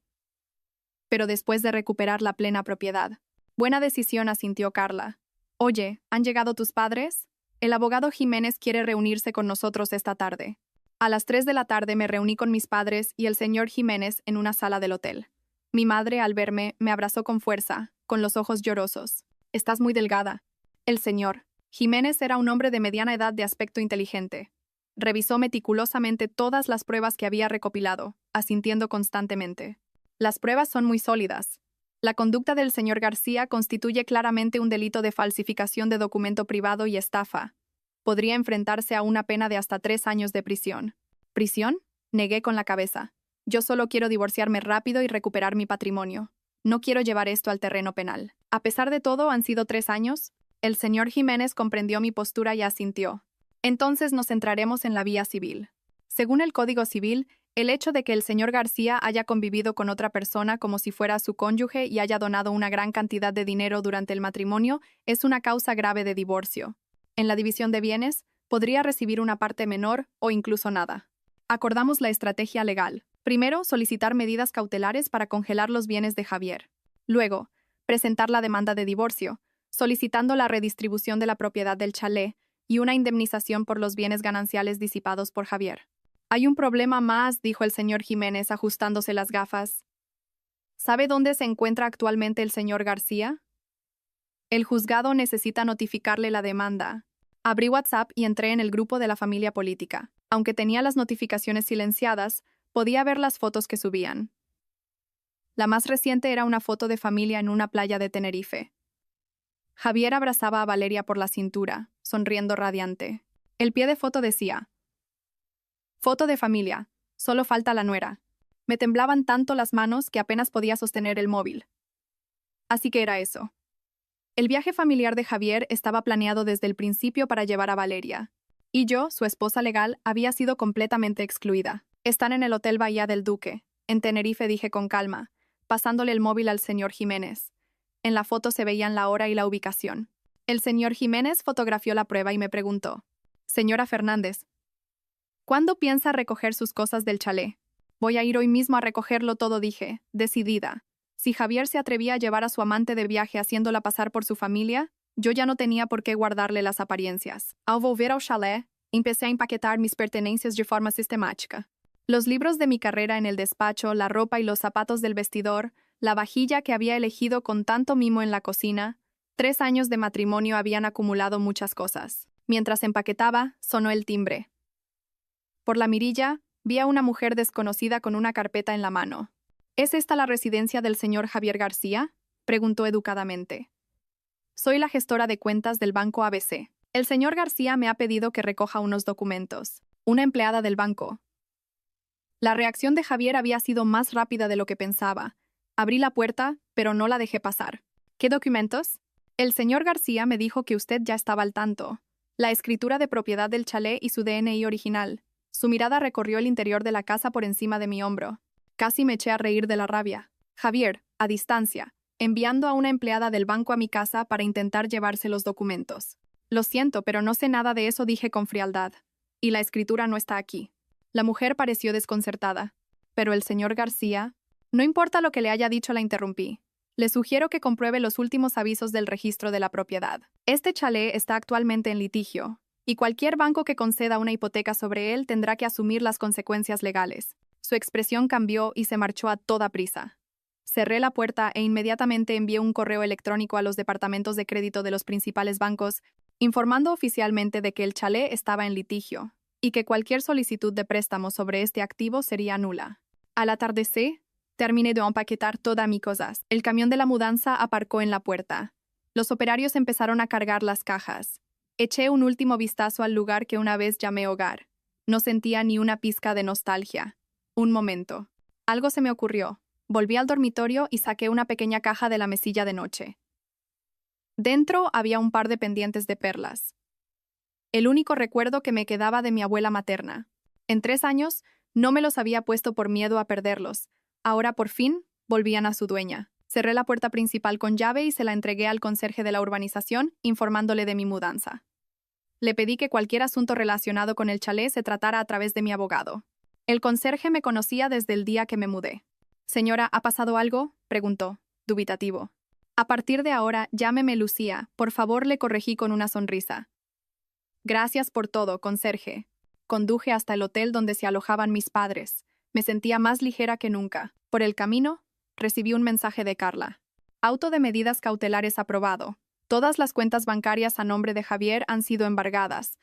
Pero después de recuperar la plena propiedad. Buena decisión, asintió Carla. Oye, ¿han llegado tus padres? El abogado Jiménez quiere reunirse con nosotros esta tarde. A las 3 de la tarde me reuní con mis padres y el señor Jiménez en una sala del hotel. Mi madre, al verme, me abrazó con fuerza, con los ojos llorosos. Estás muy delgada. El señor Jiménez era un hombre de mediana edad de aspecto inteligente. Revisó meticulosamente todas las pruebas que había recopilado, asintiendo constantemente. Las pruebas son muy sólidas. La conducta del señor García constituye claramente un delito de falsificación de documento privado y estafa. Podría enfrentarse a una pena de hasta 3 años de prisión. ¿Prisión? Negué con la cabeza. Yo solo quiero divorciarme rápido y recuperar mi patrimonio. No quiero llevar esto al terreno penal. A pesar de todo, han sido 3 años. El señor Jiménez comprendió mi postura y asintió. Entonces nos centraremos en la vía civil. Según el Código Civil, El hecho de que el señor García haya convivido con otra persona como si fuera su cónyuge y haya donado una gran cantidad de dinero durante el matrimonio es una causa grave de divorcio. En la división de bienes, podría recibir una parte menor o incluso nada. Acordamos la estrategia legal. Primero, solicitar medidas cautelares para congelar los bienes de Javier. Luego, presentar la demanda de divorcio, solicitando la redistribución de la propiedad del chalet y una indemnización por los bienes gananciales disipados por Javier. Hay un problema más, dijo el señor Jiménez ajustándose las gafas. ¿Sabe dónde se encuentra actualmente el señor García? El juzgado necesita notificarle la demanda. Abrí WhatsApp y entré en el grupo de la familia política. Aunque tenía las notificaciones silenciadas, podía ver las fotos que subían. La más reciente era una foto de familia en una playa de Tenerife. Javier abrazaba a Valeria por la cintura, sonriendo radiante. El pie de foto decía: foto de familia, solo falta la nuera. Me temblaban tanto las manos que apenas podía sostener el móvil. Así que era eso. El viaje familiar de Javier estaba planeado desde el principio para llevar a Valeria. Y yo, su esposa legal, había sido completamente excluida. Están en el Hotel Bahía del Duque, en Tenerife, dije con calma, pasándole el móvil al señor Jiménez. En la foto se veían la hora y la ubicación. El señor Jiménez fotografió la prueba y me preguntó: señora Fernández, ¿cuándo piensa recoger sus cosas del chalet? Voy a ir hoy mismo a recogerlo todo, dije, decidida. Si Javier se atrevía a llevar a su amante de viaje haciéndola pasar por su familia, yo ya no tenía por qué guardarle las apariencias. Al volver al chalet, empecé a empaquetar mis pertenencias de forma sistemática. Los libros de mi carrera en el despacho, la ropa y los zapatos del vestidor, la vajilla que había elegido con tanto mimo en la cocina. 3 años de matrimonio habían acumulado muchas cosas. Mientras empaquetaba, sonó el timbre. Por la mirilla, vi a una mujer desconocida con una carpeta en la mano. ¿Es esta la residencia del señor Javier García?, preguntó educadamente. Soy la gestora de cuentas del banco ABC. El señor García me ha pedido que recoja unos documentos. Una empleada del banco. La reacción de Javier había sido más rápida de lo que pensaba. Abrí la puerta, pero no la dejé pasar. ¿Qué documentos? El señor García me dijo que usted ya estaba al tanto. La escritura de propiedad del chalet y su DNI original. Su mirada recorrió el interior de la casa por encima de mi hombro. Casi me eché a reír de la rabia. Javier, a distancia, enviando a una empleada del banco a mi casa para intentar llevarse los documentos. Lo siento, pero no sé nada de eso, dije con frialdad. Y la escritura no está aquí. La mujer pareció desconcertada. Pero el señor García... No importa lo que le haya dicho, la interrumpí. Le sugiero que compruebe los últimos avisos del registro de la propiedad. Este chalet está actualmente en litigio, y cualquier banco que conceda una hipoteca sobre él tendrá que asumir las consecuencias legales. Su expresión cambió y se marchó a toda prisa. Cerré la puerta e inmediatamente envié un correo electrónico a los departamentos de crédito de los principales bancos, informando oficialmente de que el chalet estaba en litigio, y que cualquier solicitud de préstamo sobre este activo sería nula. Al atardecer, terminé de empaquetar todas mis cosas. El camión de la mudanza aparcó en la puerta. Los operarios empezaron a cargar las cajas. Eché un último vistazo al lugar que una vez llamé hogar. No sentía ni una pizca de nostalgia. Un momento. Algo se me ocurrió. Volví al dormitorio y saqué una pequeña caja de la mesilla de noche. Dentro había un par de pendientes de perlas. El único recuerdo que me quedaba de mi abuela materna. En 3 años, no me los había puesto por miedo a perderlos. Ahora, por fin, volvían a su dueña. Cerré la puerta principal con llave y se la entregué al conserje de la urbanización, informándole de mi mudanza. Le pedí que cualquier asunto relacionado con el chalet se tratara a través de mi abogado. El conserje me conocía desde el día que me mudé. «Señora, ¿ha pasado algo?», preguntó, dubitativo. «A partir de ahora, llámeme Lucía, por favor», le corregí con una sonrisa. «Gracias por todo, conserje». Conduje hasta el hotel donde se alojaban mis padres. Me sentía más ligera que nunca. Por el camino, recibí un mensaje de Carla. Auto de medidas cautelares aprobado. Todas las cuentas bancarias a nombre de Javier han sido embargadas.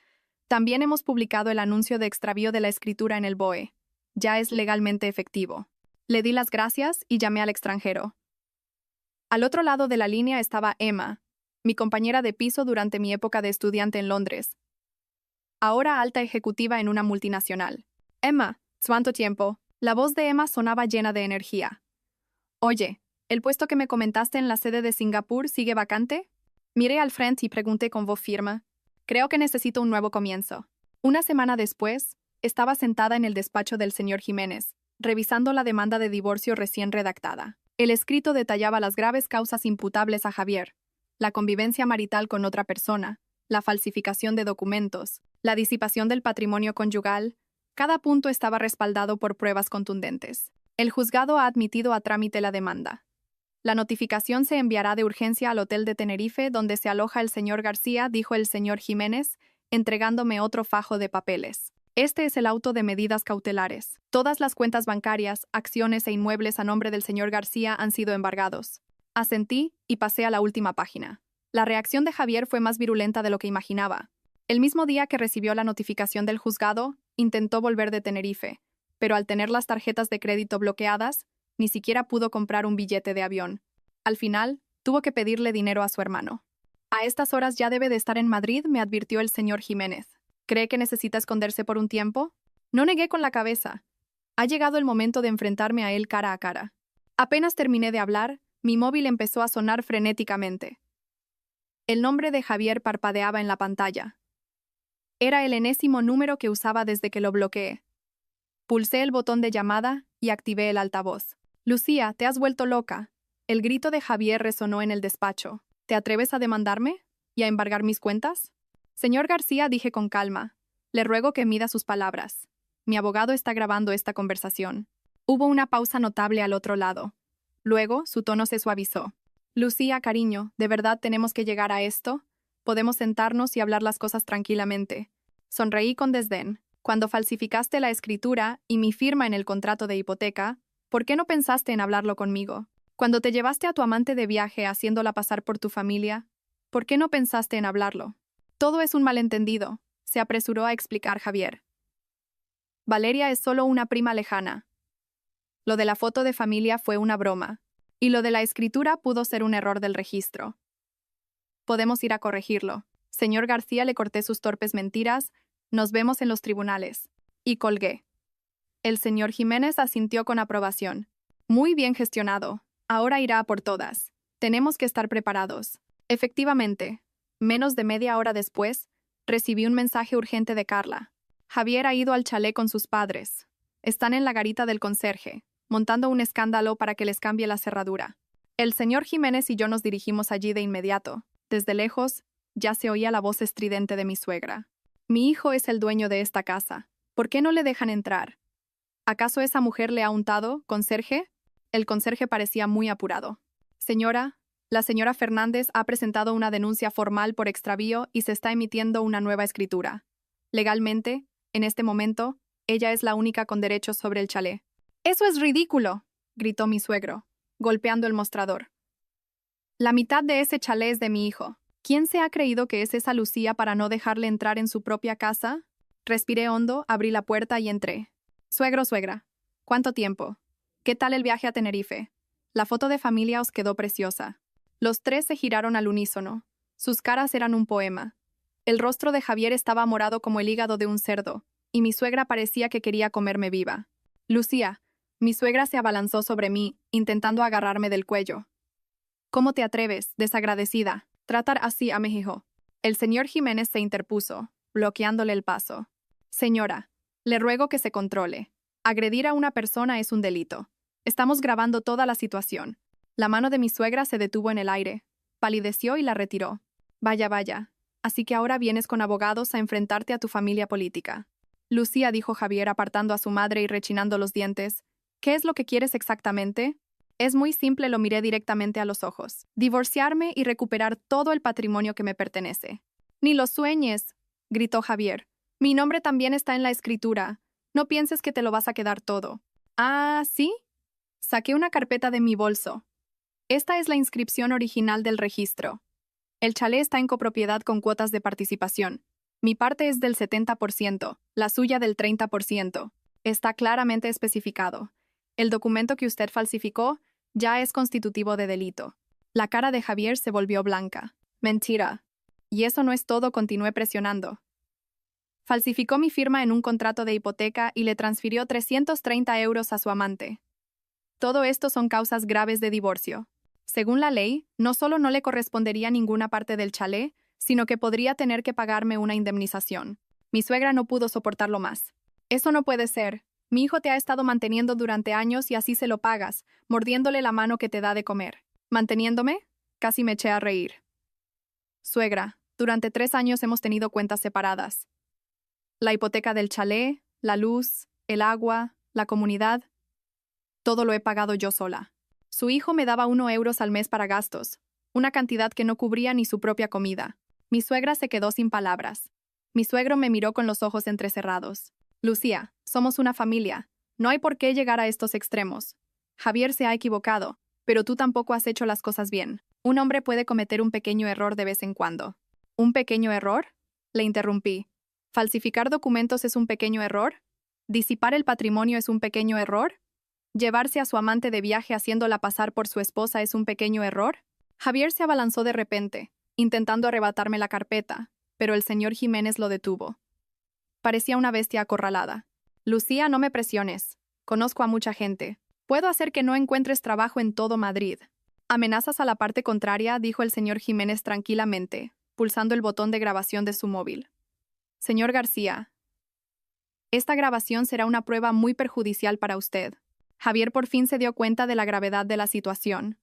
También hemos publicado el anuncio de extravío de la escritura en el BOE. Ya es legalmente efectivo. Le di las gracias y llamé al extranjero. Al otro lado de la línea estaba Emma, mi compañera de piso durante mi época de estudiante en Londres. Ahora alta ejecutiva en una multinacional. «Emma, ¿cuánto tiempo?». La voz de Emma sonaba llena de energía. «Oye, ¿el puesto que me comentaste en la sede de Singapur sigue vacante?». Miré al frente y pregunté con voz firme. «Creo que necesito un nuevo comienzo». Una semana después, estaba sentada en el despacho del señor Jiménez, revisando la demanda de divorcio recién redactada. El escrito detallaba las graves causas imputables a Javier: la convivencia marital con otra persona, la falsificación de documentos, la disipación del patrimonio conyugal. Cada punto estaba respaldado por pruebas contundentes. El juzgado ha admitido a trámite la demanda. La notificación se enviará de urgencia al hotel de Tenerife donde se aloja el señor García, dijo el señor Jiménez, entregándome otro fajo de papeles. Este es el auto de medidas cautelares. Todas las cuentas bancarias, acciones e inmuebles a nombre del señor García han sido embargados. Asentí y pasé a la última página. La reacción de Javier fue más virulenta de lo que imaginaba. El mismo día que recibió la notificación del juzgado, intentó volver de Tenerife, pero al tener las tarjetas de crédito bloqueadas, ni siquiera pudo comprar un billete de avión. Al final, tuvo que pedirle dinero a su hermano. A estas horas ya debe de estar en Madrid, me advirtió el señor Jiménez. ¿Cree que necesita esconderse por un tiempo? No negué con la cabeza. Ha llegado el momento de enfrentarme a él cara a cara. Apenas terminé de hablar, mi móvil empezó a sonar frenéticamente. El nombre de Javier parpadeaba en la pantalla. Era el enésimo número que usaba desde que lo bloqueé. Pulsé el botón de llamada y activé el altavoz. Lucía, te has vuelto loca. El grito de Javier resonó en el despacho. ¿Te atreves a demandarme? ¿Y a embargar mis cuentas? Señor García, dije con calma, le ruego que mida sus palabras. Mi abogado está grabando esta conversación. Hubo una pausa notable al otro lado. Luego, su tono se suavizó. Lucía, cariño, ¿de verdad tenemos que llegar a esto? Podemos sentarnos y hablar las cosas tranquilamente. Sonreí con desdén. Cuando falsificaste la escritura y mi firma en el contrato de hipoteca, ¿por qué no pensaste en hablarlo conmigo? Cuando te llevaste a tu amante de viaje haciéndola pasar por tu familia, ¿por qué no pensaste en hablarlo? Todo es un malentendido, se apresuró a explicar Javier. Valeria es solo una prima lejana. Lo de la foto de familia fue una broma, y lo de la escritura pudo ser un error del registro. Podemos ir a corregirlo. Señor García, le corté sus torpes mentiras. Nos vemos en los tribunales. Y colgué. El señor Jiménez asintió con aprobación. Muy bien gestionado. Ahora irá a por todas. Tenemos que estar preparados. Efectivamente. Menos de media hora después, recibí un mensaje urgente de Carla. Javier ha ido al chalet con sus padres. Están en la garita del conserje, montando un escándalo para que les cambie la cerradura. El señor Jiménez y yo nos dirigimos allí de inmediato. Desde lejos, ya se oía la voz estridente de mi suegra. Mi hijo es el dueño de esta casa. ¿Por qué no le dejan entrar? ¿Acaso esa mujer le ha untado, conserje? El conserje parecía muy apurado. Señora, la señora Fernández ha presentado una denuncia formal por extravío y se está emitiendo una nueva escritura. Legalmente, en este momento, ella es la única con derechos sobre el chalet. ¡Eso es ridículo!, gritó mi suegro, golpeando el mostrador. La mitad de ese chalet es de mi hijo. ¿Quién se ha creído que es esa Lucía para no dejarle entrar en su propia casa? Respiré hondo, abrí la puerta y entré. Suegro, suegra, ¿cuánto tiempo? ¿Qué tal el viaje a Tenerife? La foto de familia os quedó preciosa. Los tres se giraron al unísono. Sus caras eran un poema. El rostro de Javier estaba morado como el hígado de un cerdo, y mi suegra parecía que quería comerme viva. Lucía, mi suegra se abalanzó sobre mí, intentando agarrarme del cuello. ¿Cómo te atreves, desagradecida, tratar así a mi hijo? El señor Jiménez se interpuso, bloqueándole el paso. Señora, le ruego que se controle. Agredir a una persona es un delito. Estamos grabando toda la situación. La mano de mi suegra se detuvo en el aire, palideció y la retiró. Vaya, vaya. Así que ahora vienes con abogados a enfrentarte a tu familia política. Lucía, dijo Javier apartando a su madre y rechinando los dientes. ¿Qué es lo que quieres exactamente? Es muy simple, lo miré directamente a los ojos. Divorciarme y recuperar todo el patrimonio que me pertenece. Ni lo sueñes, gritó Javier. Mi nombre también está en la escritura. No pienses que te lo vas a quedar todo. Ah, ¿sí? Saqué una carpeta de mi bolso. Esta es la inscripción original del registro. El chalet está en copropiedad con cuotas de participación. Mi parte es del 70%, la suya del 30%. Está claramente especificado. El documento que usted falsificó ya es constitutivo de delito. La cara de Javier se volvió blanca. Mentira. Y eso no es todo, continué presionando. Falsificó mi firma en un contrato de hipoteca y le transfirió 330 euros a su amante. Todo esto son causas graves de divorcio. Según la ley, no solo no le correspondería ninguna parte del chalet, sino que podría tener que pagarme una indemnización. Mi suegra no pudo soportarlo más. Eso no puede ser. Mi hijo te ha estado manteniendo durante años y así se lo pagas, mordiéndole la mano que te da de comer. ¿Manteniéndome? Casi me eché a reír. Suegra, durante 3 años hemos tenido cuentas separadas. La hipoteca del chalet, la luz, el agua, la comunidad. Todo lo he pagado yo sola. Su hijo me daba 1 euro al mes para gastos, una cantidad que no cubría ni su propia comida. Mi suegra se quedó sin palabras. Mi suegro me miró con los ojos entrecerrados. Lucía, somos una familia. No hay por qué llegar a estos extremos. Javier se ha equivocado, pero tú tampoco has hecho las cosas bien. Un hombre puede cometer un pequeño error de vez en cuando. ¿Un pequeño error? Le interrumpí. ¿Falsificar documentos es un pequeño error? ¿Disipar el patrimonio es un pequeño error? ¿Llevarse a su amante de viaje haciéndola pasar por su esposa es un pequeño error? Javier se abalanzó de repente, intentando arrebatarme la carpeta, pero el señor Jiménez lo detuvo. Parecía una bestia acorralada. Lucía, no me presiones. Conozco a mucha gente. Puedo hacer que no encuentres trabajo en todo Madrid. ¿Amenazas a la parte contraria?, dijo el señor Jiménez tranquilamente, pulsando el botón de grabación de su móvil. Señor García, esta grabación será una prueba muy perjudicial para usted. Javier por fin se dio cuenta de la gravedad de la situación.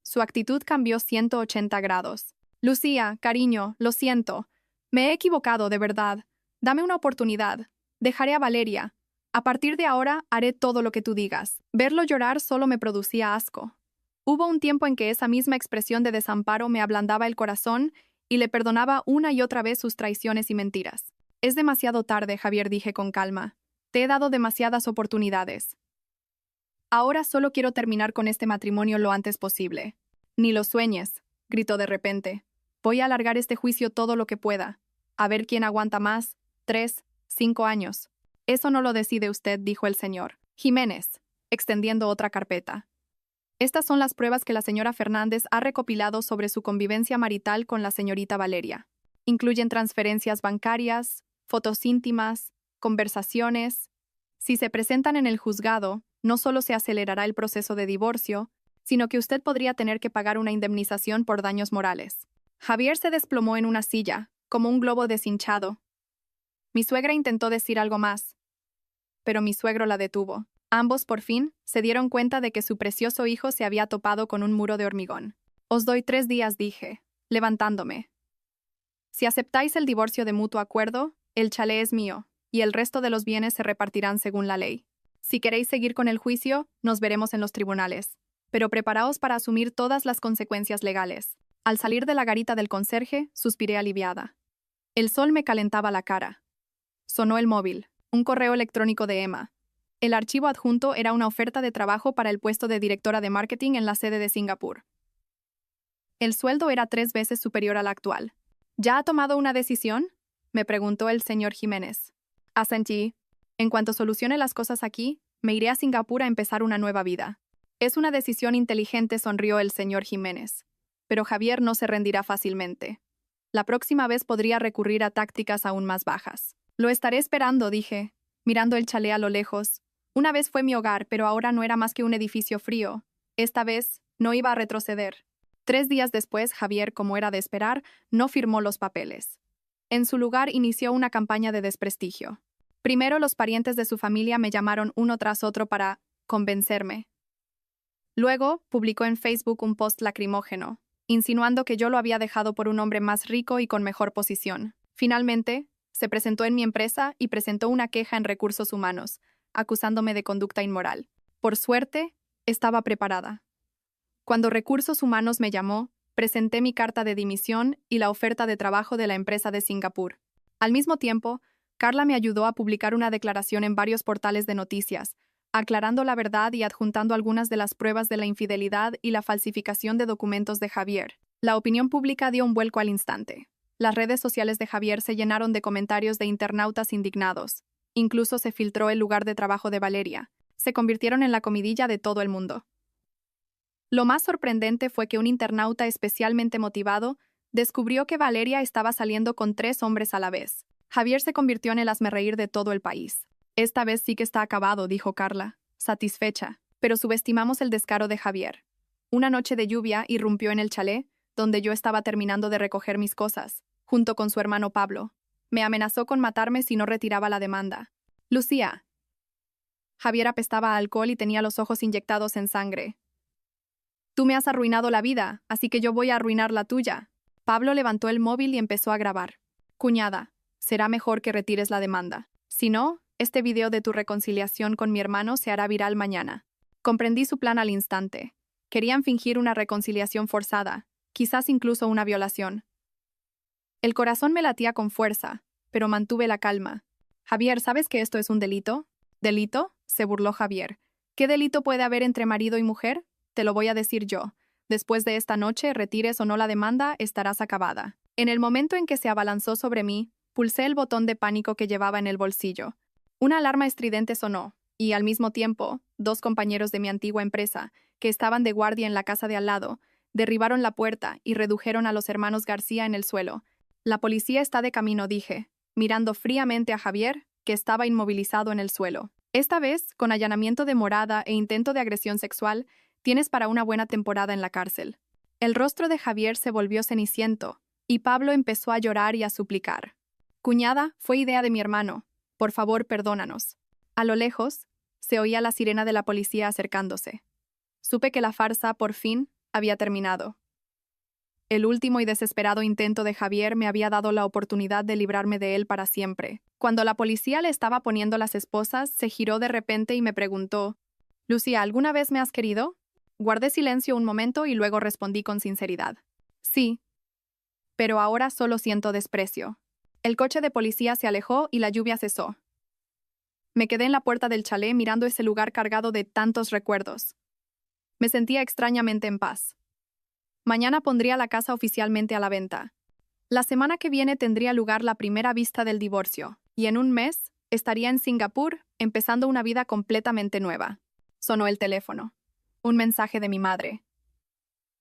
Su actitud cambió 180 grados. Lucía, cariño, lo siento. Me he equivocado, de verdad. Dame una oportunidad. Dejaré a Valeria. A partir de ahora haré todo lo que tú digas. Verlo llorar solo me producía asco. Hubo un tiempo en que esa misma expresión de desamparo me ablandaba el corazón y le perdonaba una y otra vez sus traiciones y mentiras. Es demasiado tarde, Javier, dije con calma. Te he dado demasiadas oportunidades. Ahora solo quiero terminar con este matrimonio lo antes posible. Ni lo sueñes, gritó de repente. Voy a alargar este juicio todo lo que pueda. A ver quién aguanta más. 3, 5 años. Eso no lo decide usted, dijo el señor Jiménez, extendiendo otra carpeta. Estas son las pruebas que la señora Fernández ha recopilado sobre su convivencia marital con la señorita Valeria. Incluyen transferencias bancarias, fotos íntimas, conversaciones. Si se presentan en el juzgado, no solo se acelerará el proceso de divorcio, sino que usted podría tener que pagar una indemnización por daños morales. Javier se desplomó en una silla, como un globo deshinchado. Mi suegra intentó decir algo más, pero mi suegro la detuvo. Ambos, por fin, se dieron cuenta de que su precioso hijo se había topado con un muro de hormigón. Os doy 3 días, dije, levantándome. Si aceptáis el divorcio de mutuo acuerdo, el chalet es mío, y el resto de los bienes se repartirán según la ley. Si queréis seguir con el juicio, nos veremos en los tribunales. Pero preparaos para asumir todas las consecuencias legales. Al salir de la garita del conserje, suspiré aliviada. El sol me calentaba la cara. Sonó el móvil, un correo electrónico de Emma. El archivo adjunto era una oferta de trabajo para el puesto de directora de marketing en la sede de Singapur. El sueldo era 3 veces superior al actual. ¿Ya ha tomado una decisión?, me preguntó el señor Jiménez. Asentí. En cuanto solucione las cosas aquí, me iré a Singapur a empezar una nueva vida. Es una decisión inteligente, sonrió el señor Jiménez. Pero Javier no se rendirá fácilmente. La próxima vez podría recurrir a tácticas aún más bajas. Lo estaré esperando, dije, mirando el chalet a lo lejos. Una vez fue mi hogar, pero ahora no era más que un edificio frío. Esta vez no iba a retroceder. 3 días después, Javier, como era de esperar, no firmó los papeles. En su lugar inició una campaña de desprestigio. Primero los parientes de su familia me llamaron uno tras otro para convencerme. Luego publicó en Facebook un post lacrimógeno, insinuando que yo lo había dejado por un hombre más rico y con mejor posición. Finalmente, se presentó en mi empresa y presentó una queja en recursos humanos, acusándome de conducta inmoral. Por suerte, estaba preparada. Cuando Recursos Humanos me llamó, presenté mi carta de dimisión y la oferta de trabajo de la empresa de Singapur. Al mismo tiempo, Carla me ayudó a publicar una declaración en varios portales de noticias, aclarando la verdad y adjuntando algunas de las pruebas de la infidelidad y la falsificación de documentos de Javier. La opinión pública dio un vuelco al instante. Las redes sociales de Javier se llenaron de comentarios de internautas indignados. Incluso se filtró el lugar de trabajo de Valeria. Se convirtieron en la comidilla de todo el mundo. Lo más sorprendente fue que un internauta especialmente motivado descubrió que Valeria estaba saliendo con 3 hombres a la vez. Javier se convirtió en el hazmerreír de todo el país. Esta vez sí que está acabado, dijo Carla, satisfecha, pero subestimamos el descaro de Javier. Una noche de lluvia irrumpió en el chalet, donde yo estaba terminando de recoger mis cosas, junto con su hermano Pablo. Me amenazó con matarme si no retiraba la demanda. Lucía. Javier apestaba a alcohol y tenía los ojos inyectados en sangre. Tú me has arruinado la vida, así que yo voy a arruinar la tuya. Pablo levantó el móvil y empezó a grabar. Cuñada, será mejor que retires la demanda. Si no, este video de tu reconciliación con mi hermano se hará viral mañana. Comprendí su plan al instante. Querían fingir una reconciliación forzada, quizás incluso una violación. El corazón me latía con fuerza, pero mantuve la calma. Javier, ¿sabes que esto es un delito? ¿Delito? Se burló Javier. ¿Qué delito puede haber entre marido y mujer? Te lo voy a decir yo. Después de esta noche, retires o no la demanda, estarás acabada. En el momento en que se abalanzó sobre mí, pulsé el botón de pánico que llevaba en el bolsillo. Una alarma estridente sonó, y al mismo tiempo, dos compañeros de mi antigua empresa, que estaban de guardia en la casa de al lado, derribaron la puerta y redujeron a los hermanos García en el suelo. La policía está de camino, dije, mirando fríamente a Javier, que estaba inmovilizado en el suelo. Esta vez, con allanamiento de morada e intento de agresión sexual, tienes para una buena temporada en la cárcel. El rostro de Javier se volvió ceniciento, y Pablo empezó a llorar y a suplicar. Cuñada, fue idea de mi hermano. Por favor, perdónanos. A lo lejos, se oía la sirena de la policía acercándose. Supe que la farsa, por fin, había terminado. El último y desesperado intento de Javier me había dado la oportunidad de librarme de él para siempre. Cuando la policía le estaba poniendo las esposas, se giró de repente y me preguntó, «Lucía, ¿alguna vez me has querido?» Guardé silencio un momento y luego respondí con sinceridad. «Sí, pero ahora solo siento desprecio». El coche de policía se alejó y la lluvia cesó. Me quedé en la puerta del chalet mirando ese lugar cargado de tantos recuerdos. Me sentía extrañamente en paz. Mañana pondría la casa oficialmente a la venta. La semana que viene tendría lugar la primera vista del divorcio, y en un mes estaría en Singapur, empezando una vida completamente nueva. Sonó el teléfono. Un mensaje de mi madre.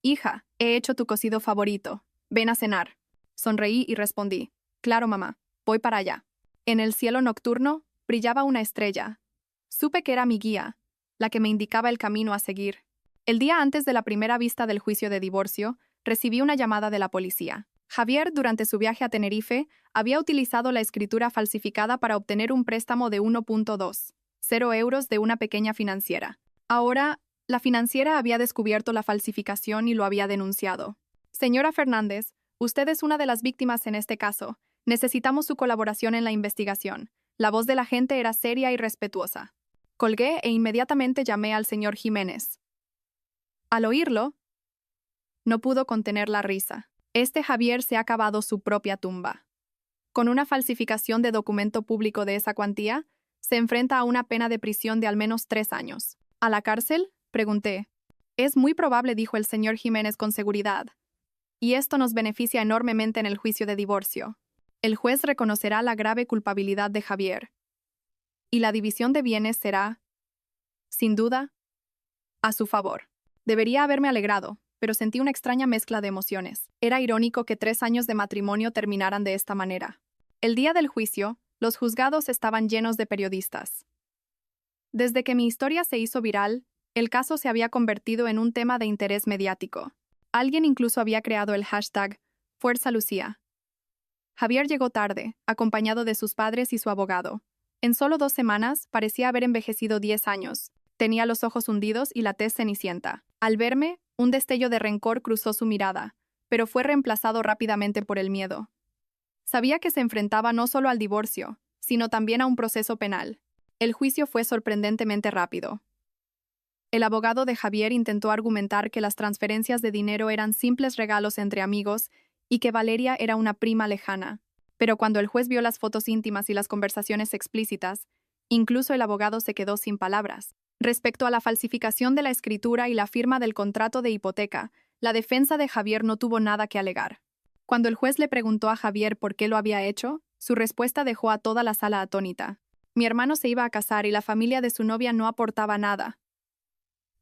«Hija, he hecho tu cocido favorito. Ven a cenar». Sonreí y respondí. «Claro, mamá. Voy para allá». En el cielo nocturno brillaba una estrella. Supe que era mi guía, la que me indicaba el camino a seguir. El día antes de la primera vista del juicio de divorcio, recibí una llamada de la policía. Javier, durante su viaje a Tenerife, había utilizado la escritura falsificada para obtener un préstamo de 1.20 euros de una pequeña financiera. Ahora, la financiera había descubierto la falsificación y lo había denunciado. «Señora Fernández, usted es una de las víctimas en este caso. Necesitamos su colaboración en la investigación». La voz de la gente era seria y respetuosa. Colgué e inmediatamente llamé al señor Jiménez. Al oírlo, no pudo contener la risa. Este Javier se ha cavado su propia tumba. Con una falsificación de documento público de esa cuantía, se enfrenta a una pena de prisión de al menos 3 años. ¿A la cárcel?, pregunté. Es muy probable, dijo el señor Jiménez con seguridad. Y esto nos beneficia enormemente en el juicio de divorcio. El juez reconocerá la grave culpabilidad de Javier. Y la división de bienes será, sin duda, a su favor. Debería haberme alegrado, pero sentí una extraña mezcla de emociones. Era irónico que 3 años de matrimonio terminaran de esta manera. El día del juicio, los juzgados estaban llenos de periodistas. Desde que mi historia se hizo viral, el caso se había convertido en un tema de interés mediático. Alguien incluso había creado el hashtag Fuerza Lucía. Javier llegó tarde, acompañado de sus padres y su abogado. En solo 2 semanas, parecía haber envejecido 10 años. Tenía los ojos hundidos y la tez cenicienta. Al verme, un destello de rencor cruzó su mirada, pero fue reemplazado rápidamente por el miedo. Sabía que se enfrentaba no solo al divorcio, sino también a un proceso penal. El juicio fue sorprendentemente rápido. El abogado de Javier intentó argumentar que las transferencias de dinero eran simples regalos entre amigos y que Valeria era una prima lejana. Pero cuando el juez vio las fotos íntimas y las conversaciones explícitas, incluso el abogado se quedó sin palabras. Respecto a la falsificación de la escritura y la firma del contrato de hipoteca, la defensa de Javier no tuvo nada que alegar. Cuando el juez le preguntó a Javier por qué lo había hecho, su respuesta dejó a toda la sala atónita. Mi hermano se iba a casar y la familia de su novia no aportaba nada.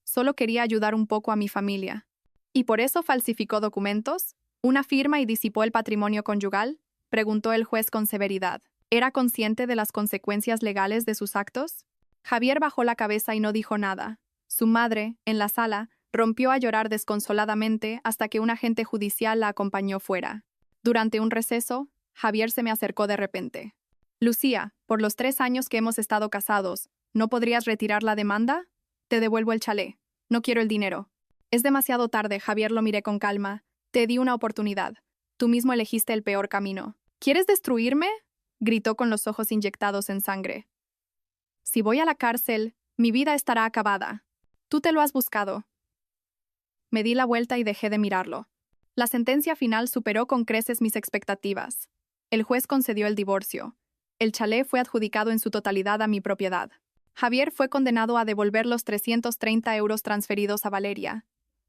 Solo quería ayudar un poco a mi familia. ¿Y por eso falsificó documentos? ¿Una firma y disipó el patrimonio conyugal?, preguntó el juez con severidad. ¿Era consciente de las consecuencias legales de sus actos? Javier bajó la cabeza y no dijo nada. Su madre, en la sala, rompió a llorar desconsoladamente hasta que un agente judicial la acompañó fuera. Durante un receso, Javier se me acercó de repente. Lucía, por los 3 años que hemos estado casados, ¿no podrías retirar la demanda? Te devuelvo el chalet. No quiero el dinero. Es demasiado tarde, Javier, lo miré con calma. Te di una oportunidad. Tú mismo elegiste el peor camino. ¿Quieres destruirme? Gritó con los ojos inyectados en sangre. Si voy a la cárcel, mi vida estará acabada. Tú te lo has buscado. Me di la vuelta y dejé de mirarlo. La sentencia final superó con creces mis expectativas. El juez concedió el divorcio. El chalet fue adjudicado en su totalidad a mi propiedad. Javier fue condenado a devolver los 330 euros transferidos a Valeria.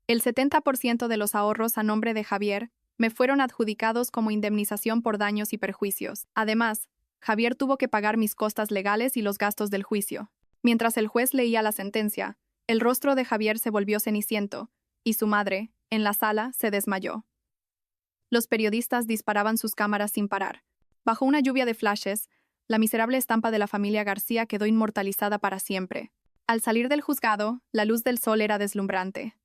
El 70% de los ahorros a nombre de Javier me fueron adjudicados como indemnización por daños y perjuicios. Además, Javier tuvo que pagar mis costas legales y los gastos del juicio. Mientras el juez leía la sentencia, el rostro de Javier se volvió ceniciento, y su madre, en la sala, se desmayó. Los periodistas disparaban sus cámaras sin parar. Bajo una lluvia de flashes, la miserable estampa de la familia García quedó inmortalizada para siempre. Al salir del juzgado, la luz del sol era deslumbrante.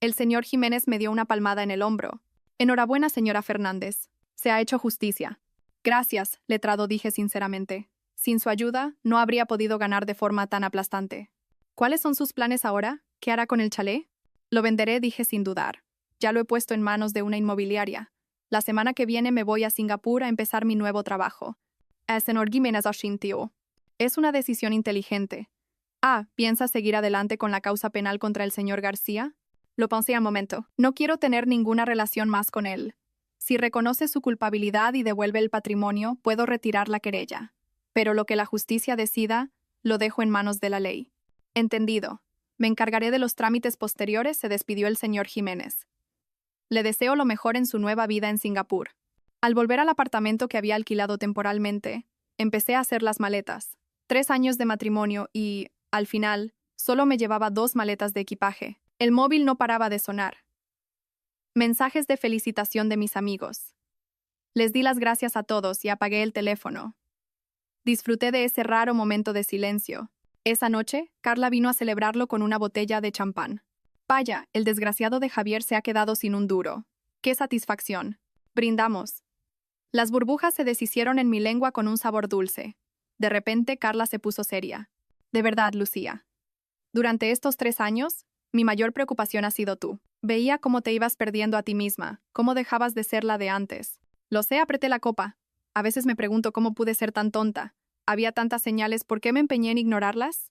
El señor Jiménez me dio una palmada en el hombro. Enhorabuena, señora Fernández. Se ha hecho justicia. Gracias, letrado, dije sinceramente. Sin su ayuda, no habría podido ganar de forma tan aplastante. ¿Cuáles son sus planes ahora? ¿Qué hará con el chalet? Lo venderé, dije sin dudar. Ya lo he puesto en manos de una inmobiliaria. La semana que viene me voy a Singapur a empezar mi nuevo trabajo. El señor Jiménez asintió. Es una decisión inteligente. ¿Piensa seguir adelante con la causa penal contra el señor García? Lo pensé al momento. No quiero tener ninguna relación más con él. Si reconoce su culpabilidad y devuelve el patrimonio, puedo retirar la querella. Pero lo que la justicia decida, lo dejo en manos de la ley. Entendido. Me encargaré de los trámites posteriores, se despidió el señor Jiménez. Le deseo lo mejor en su nueva vida en Singapur. Al volver al apartamento que había alquilado temporalmente, empecé a hacer las maletas. 3 años de matrimonio y, al final, solo me llevaba 2 maletas de equipaje. El móvil no paraba de sonar. Mensajes de felicitación de mis amigos. Les di las gracias a todos y apagué el teléfono. Disfruté de ese raro momento de silencio. Esa noche, Carla vino a celebrarlo con una botella de champán. Vaya, el desgraciado de Javier se ha quedado sin un duro. ¡Qué satisfacción! Brindamos. Las burbujas se deshicieron en mi lengua con un sabor dulce. De repente, Carla se puso seria. De verdad, Lucía. Durante estos 3 años, mi mayor preocupación ha sido tú. Veía cómo te ibas perdiendo a ti misma, cómo dejabas de ser la de antes. Lo sé, apreté la copa. A veces me pregunto cómo pude ser tan tonta. Había tantas señales, ¿por qué me empeñé en ignorarlas?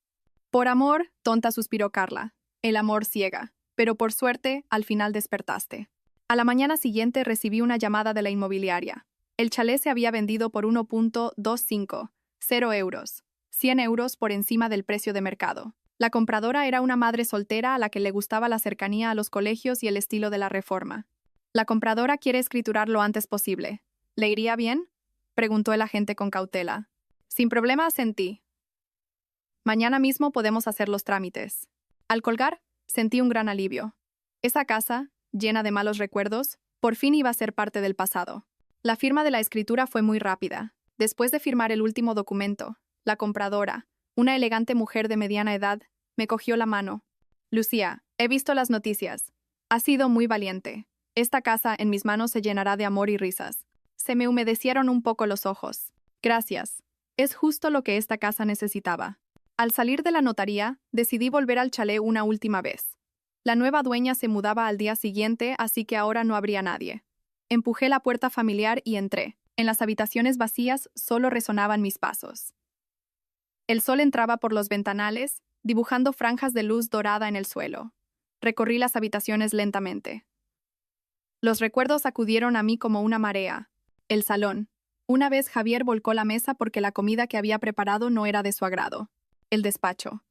Por amor, tonta, suspiró Carla. El amor ciega. Pero por suerte, al final despertaste. A la mañana siguiente recibí una llamada de la inmobiliaria. El chalet se había vendido por 1.25, 0 euros, 100 euros por encima del precio de mercado. La compradora era una madre soltera a la que le gustaba la cercanía a los colegios y el estilo de la reforma. La compradora quiere escriturar lo antes posible. ¿Le iría bien?, preguntó el agente con cautela. Sin problema, asentí. Mañana mismo podemos hacer los trámites. Al colgar, sentí un gran alivio. Esa casa, llena de malos recuerdos, por fin iba a ser parte del pasado. La firma de la escritura fue muy rápida. Después de firmar el último documento, la compradora, una elegante mujer de mediana edad, me cogió la mano. Lucía, he visto las noticias. Has sido muy valiente. Esta casa en mis manos se llenará de amor y risas. Se me humedecieron un poco los ojos. Gracias. Es justo lo que esta casa necesitaba. Al salir de la notaría, decidí volver al chalet una última vez. La nueva dueña se mudaba al día siguiente, así que ahora no habría nadie. Empujé la puerta familiar y entré. En las habitaciones vacías solo resonaban mis pasos. El sol entraba por los ventanales, dibujando franjas de luz dorada en el suelo. Recorrí las habitaciones lentamente. Los recuerdos acudieron a mí como una marea. El salón. Una vez Javier volcó la mesa porque la comida que había preparado no era de su agrado. El despacho.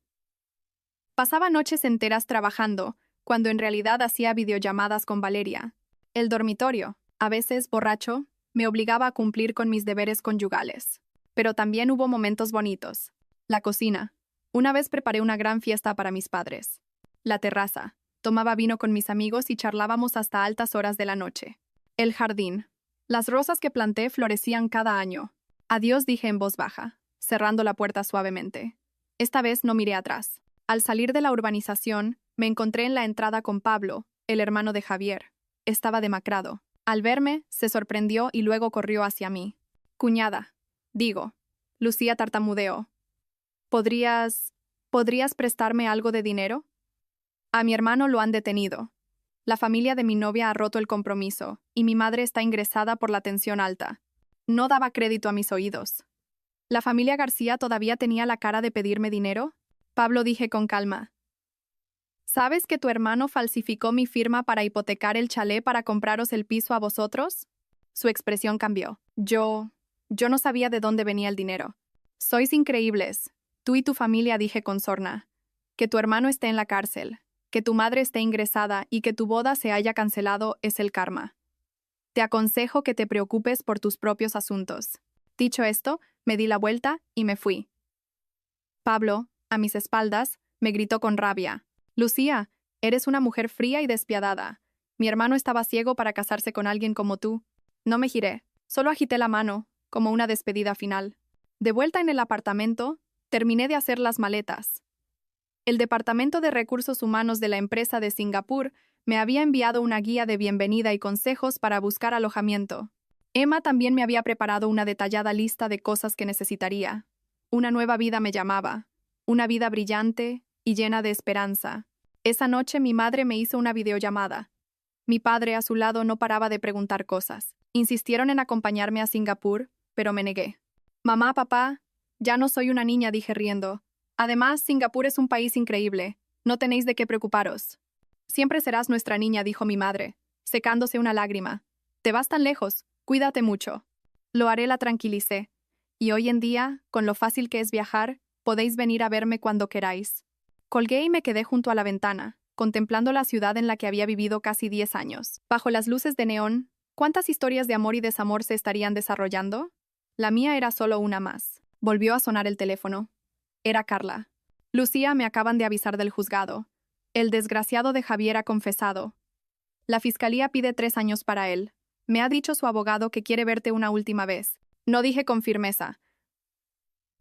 Pasaba noches enteras trabajando, cuando en realidad hacía videollamadas con Valeria. El dormitorio, a veces borracho, me obligaba a cumplir con mis deberes conyugales. Pero también hubo momentos bonitos. La cocina. Una vez preparé una gran fiesta para mis padres. La terraza. Tomaba vino con mis amigos y charlábamos hasta altas horas de la noche. El jardín. Las rosas que planté florecían cada año. Adiós, dije en voz baja, cerrando la puerta suavemente. Esta vez no miré atrás. Al salir de la urbanización, me encontré en la entrada con Pablo, el hermano de Javier. Estaba demacrado. Al verme, se sorprendió y luego corrió hacia mí. Cuñada, Digo. Lucía tartamudeó. ¿Podrías prestarme algo de dinero? A mi hermano lo han detenido. La familia de mi novia ha roto el compromiso, y mi madre está ingresada por la tensión alta. No daba crédito a mis oídos. ¿La familia García todavía tenía la cara de pedirme dinero? Pablo, dije con calma. ¿Sabes que tu hermano falsificó mi firma para hipotecar el chalet para compraros el piso a vosotros? Su expresión cambió. Yo no sabía de dónde venía el dinero. Sois increíbles. Tú y tu familia, dije con sorna. Que tu hermano esté en la cárcel, que tu madre esté ingresada y que tu boda se haya cancelado es el karma. Te aconsejo que te preocupes por tus propios asuntos. Dicho esto, me di la vuelta y me fui. Pablo, a mis espaldas, me gritó con rabia. Lucía, eres una mujer fría y despiadada. Mi hermano estaba ciego para casarse con alguien como tú. No me giré, solo agité la mano, como una despedida final. De vuelta en el apartamento, terminé de hacer las maletas. El Departamento de Recursos Humanos de la empresa de Singapur me había enviado una guía de bienvenida y consejos para buscar alojamiento. Emma también me había preparado una detallada lista de cosas que necesitaría. Una nueva vida me llamaba, una vida brillante y llena de esperanza. Esa noche mi madre me hizo una videollamada. Mi padre a su lado no paraba de preguntar cosas. Insistieron en acompañarme a Singapur, pero me negué. Mamá, papá, ya no soy una niña, dije riendo. Además, Singapur es un país increíble. No tenéis de qué preocuparos. Siempre serás nuestra niña, dijo mi madre, secándose una lágrima. Te vas tan lejos, cuídate mucho. Lo haré, la tranquilicé. Y hoy en día, con lo fácil que es viajar, podéis venir a verme cuando queráis. Colgué y me quedé junto a la ventana, contemplando la ciudad en la que había vivido casi 10 años. Bajo las luces de neón, ¿cuántas historias de amor y desamor se estarían desarrollando? La mía era solo una más. Volvió a sonar el teléfono. Era Carla. Lucía, me acaban de avisar del juzgado. El desgraciado de Javier ha confesado. La fiscalía pide 3 años para él. Me ha dicho su abogado que quiere verte una última vez. No, dije con firmeza.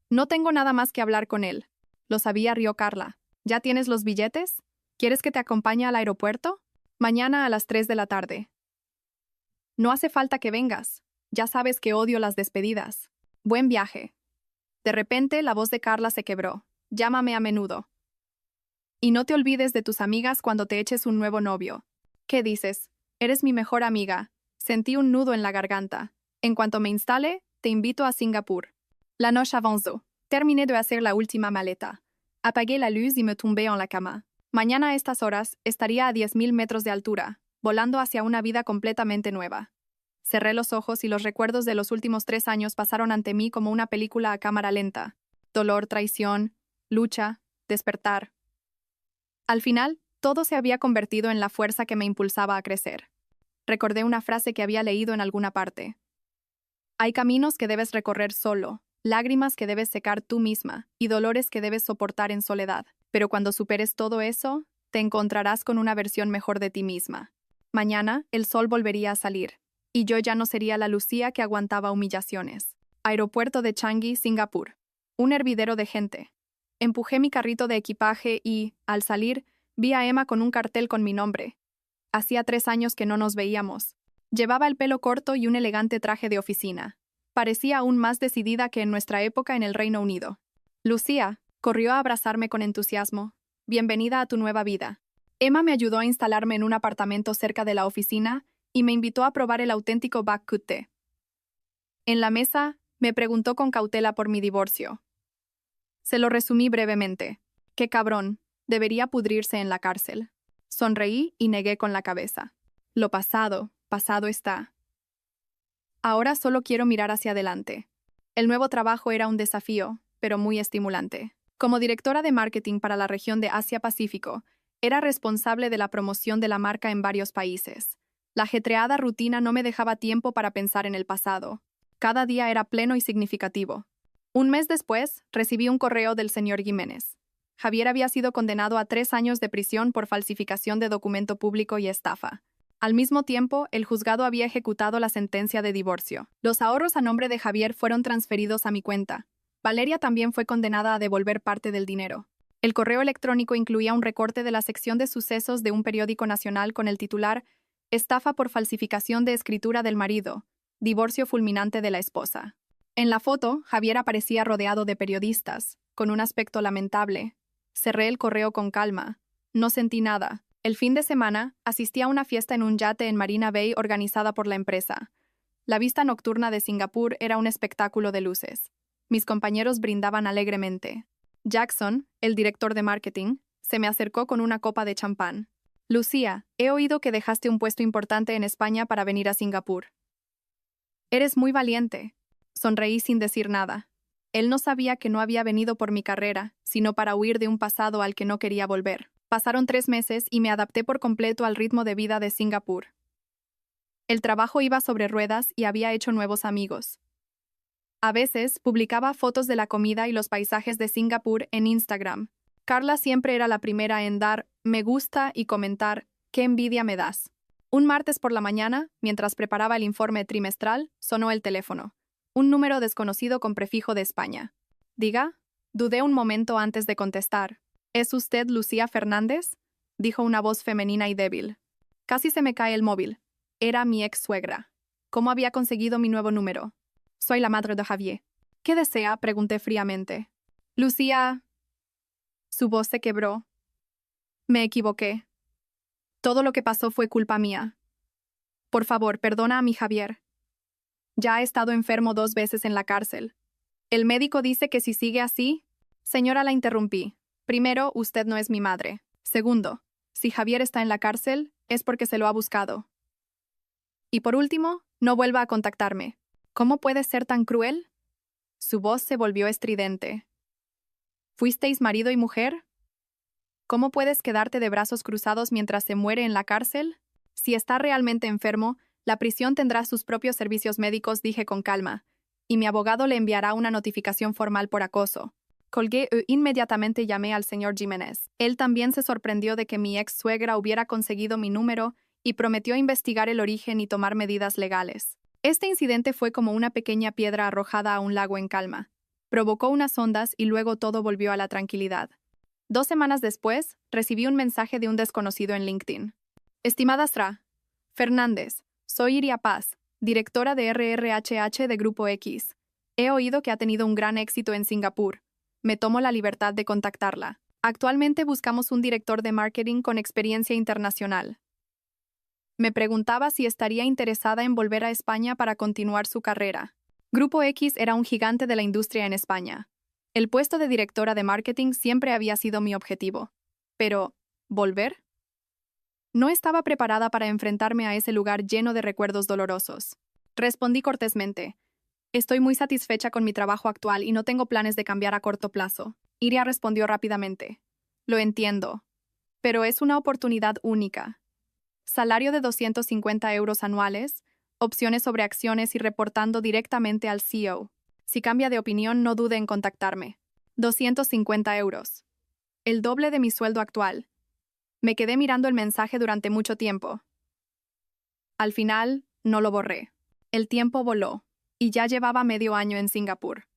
No tengo nada más que hablar con él. Lo sabía, rió Carla. ¿Ya tienes los billetes? ¿Quieres que te acompañe al aeropuerto? Mañana a las 3 de la tarde. No hace falta que vengas. Ya sabes que odio las despedidas. Buen viaje. De repente, la voz de Carla se quebró. Llámame a menudo. Y no te olvides de tus amigas cuando te eches un nuevo novio. ¿Qué dices? Eres mi mejor amiga. Sentí un nudo en la garganta. En cuanto me instale, te invito a Singapur. La noche avanzó. Terminé de hacer la última maleta. Apagué la luz y me tumbé en la cama. Mañana a estas horas estaría a 10.000 metros de altura, volando hacia una vida completamente nueva. Cerré los ojos y los recuerdos de los últimos 3 años pasaron ante mí como una película a cámara lenta. Dolor, traición, lucha, despertar. Al final, todo se había convertido en la fuerza que me impulsaba a crecer. Recordé una frase que había leído en alguna parte. Hay caminos que debes recorrer solo, lágrimas que debes secar tú misma y dolores que debes soportar en soledad. Pero cuando superes todo eso, te encontrarás con una versión mejor de ti misma. Mañana, el sol volvería a salir, y yo ya no sería la Lucía que aguantaba humillaciones. Aeropuerto de Changi, Singapur. Un hervidero de gente. Empujé mi carrito de equipaje y, al salir, vi a Emma con un cartel con mi nombre. Hacía 3 años que no nos veíamos. Llevaba el pelo corto y un elegante traje de oficina. Parecía aún más decidida que en nuestra época en el Reino Unido. Lucía, corrió a abrazarme con entusiasmo. Bienvenida a tu nueva vida. Emma me ayudó a instalarme en un apartamento cerca de la oficina y me invitó a probar el auténtico bak kut teh. En la mesa, me preguntó con cautela por mi divorcio. Se lo resumí brevemente. ¡Qué cabrón! Debería pudrirse en la cárcel. Sonreí y negué con la cabeza. Lo pasado, pasado está. Ahora solo quiero mirar hacia adelante. El nuevo trabajo era un desafío, pero muy estimulante. Como directora de marketing para la región de Asia-Pacífico, era responsable de la promoción de la marca en varios países. La ajetreada rutina no me dejaba tiempo para pensar en el pasado. Cada día era pleno y significativo. Un mes después, recibí un correo del señor Jiménez. Javier había sido condenado a 3 años de prisión por falsificación de documento público y estafa. Al mismo tiempo, el juzgado había ejecutado la sentencia de divorcio. Los ahorros a nombre de Javier fueron transferidos a mi cuenta. Valeria también fue condenada a devolver parte del dinero. El correo electrónico incluía un recorte de la sección de sucesos de un periódico nacional con el titular «Estafa por falsificación de escritura del marido. Divorcio fulminante de la esposa». En la foto, Javier aparecía rodeado de periodistas, con un aspecto lamentable. Cerré el correo con calma. No sentí nada. El fin de semana, asistí a una fiesta en un yate en Marina Bay organizada por la empresa. La vista nocturna de Singapur era un espectáculo de luces. Mis compañeros brindaban alegremente. Jackson, el director de marketing, se me acercó con una copa de champán. Lucía, he oído que dejaste un puesto importante en España para venir a Singapur. Eres muy valiente. Sonreí sin decir nada. Él no sabía que no había venido por mi carrera, sino para huir de un pasado al que no quería volver. Pasaron 3 meses y me adapté por completo al ritmo de vida de Singapur. El trabajo iba sobre ruedas y había hecho nuevos amigos. A veces publicaba fotos de la comida y los paisajes de Singapur en Instagram. Carla siempre era la primera en dar me gusta y comentar qué envidia me das. Un martes por la mañana, mientras preparaba el informe trimestral, sonó el teléfono. Un número desconocido con prefijo de España. Diga, dudé un momento antes de contestar. ¿Es usted Lucía Fernández?, dijo una voz femenina y débil. Casi se me cae el móvil. Era mi ex suegra. ¿Cómo había conseguido mi nuevo número? Soy la madre de Javier. ¿Qué desea?, pregunté fríamente. Lucía. Su voz se quebró. Me equivoqué. Todo lo que pasó fue culpa mía. Por favor, perdona a mi Javier. Ya ha estado enfermo 2 veces en la cárcel. El médico dice que si sigue así... Señora, la interrumpí. Primero, usted no es mi madre. Segundo, si Javier está en la cárcel, es porque se lo ha buscado. Y por último, no vuelva a contactarme. ¿Cómo puede ser tan cruel? Su voz se volvió estridente. ¿Fuisteis marido y mujer? ¿Cómo puedes quedarte de brazos cruzados mientras se muere en la cárcel? Si está realmente enfermo, la prisión tendrá sus propios servicios médicos, dije con calma, y mi abogado le enviará una notificación formal por acoso. Colgué e inmediatamente llamé al señor Jiménez. Él también se sorprendió de que mi ex suegra hubiera conseguido mi número y prometió investigar el origen y tomar medidas legales. Este incidente fue como una pequeña piedra arrojada a un lago en calma. Provocó unas ondas y luego todo volvió a la tranquilidad. 2 semanas después, recibí un mensaje de un desconocido en LinkedIn. Estimada Sra. Fernández, soy Iria Paz, directora de RRHH de Grupo X. He oído que ha tenido un gran éxito en Singapur. Me tomo la libertad de contactarla. Actualmente buscamos un director de marketing con experiencia internacional. Me preguntaba si estaría interesada en volver a España para continuar su carrera. Grupo X era un gigante de la industria en España. El puesto de directora de marketing siempre había sido mi objetivo. Pero, ¿volver? No estaba preparada para enfrentarme a ese lugar lleno de recuerdos dolorosos. Respondí cortésmente. Estoy muy satisfecha con mi trabajo actual y no tengo planes de cambiar a corto plazo. Iria respondió rápidamente. Lo entiendo. Pero es una oportunidad única. Salario de 250 euros anuales, opciones sobre acciones y reportando directamente al CEO. Si cambia de opinión, no dude en contactarme. 250 euros. El doble de mi sueldo actual. Me quedé mirando el mensaje durante mucho tiempo. Al final, no lo borré. El tiempo voló, y ya llevaba medio año en Singapur.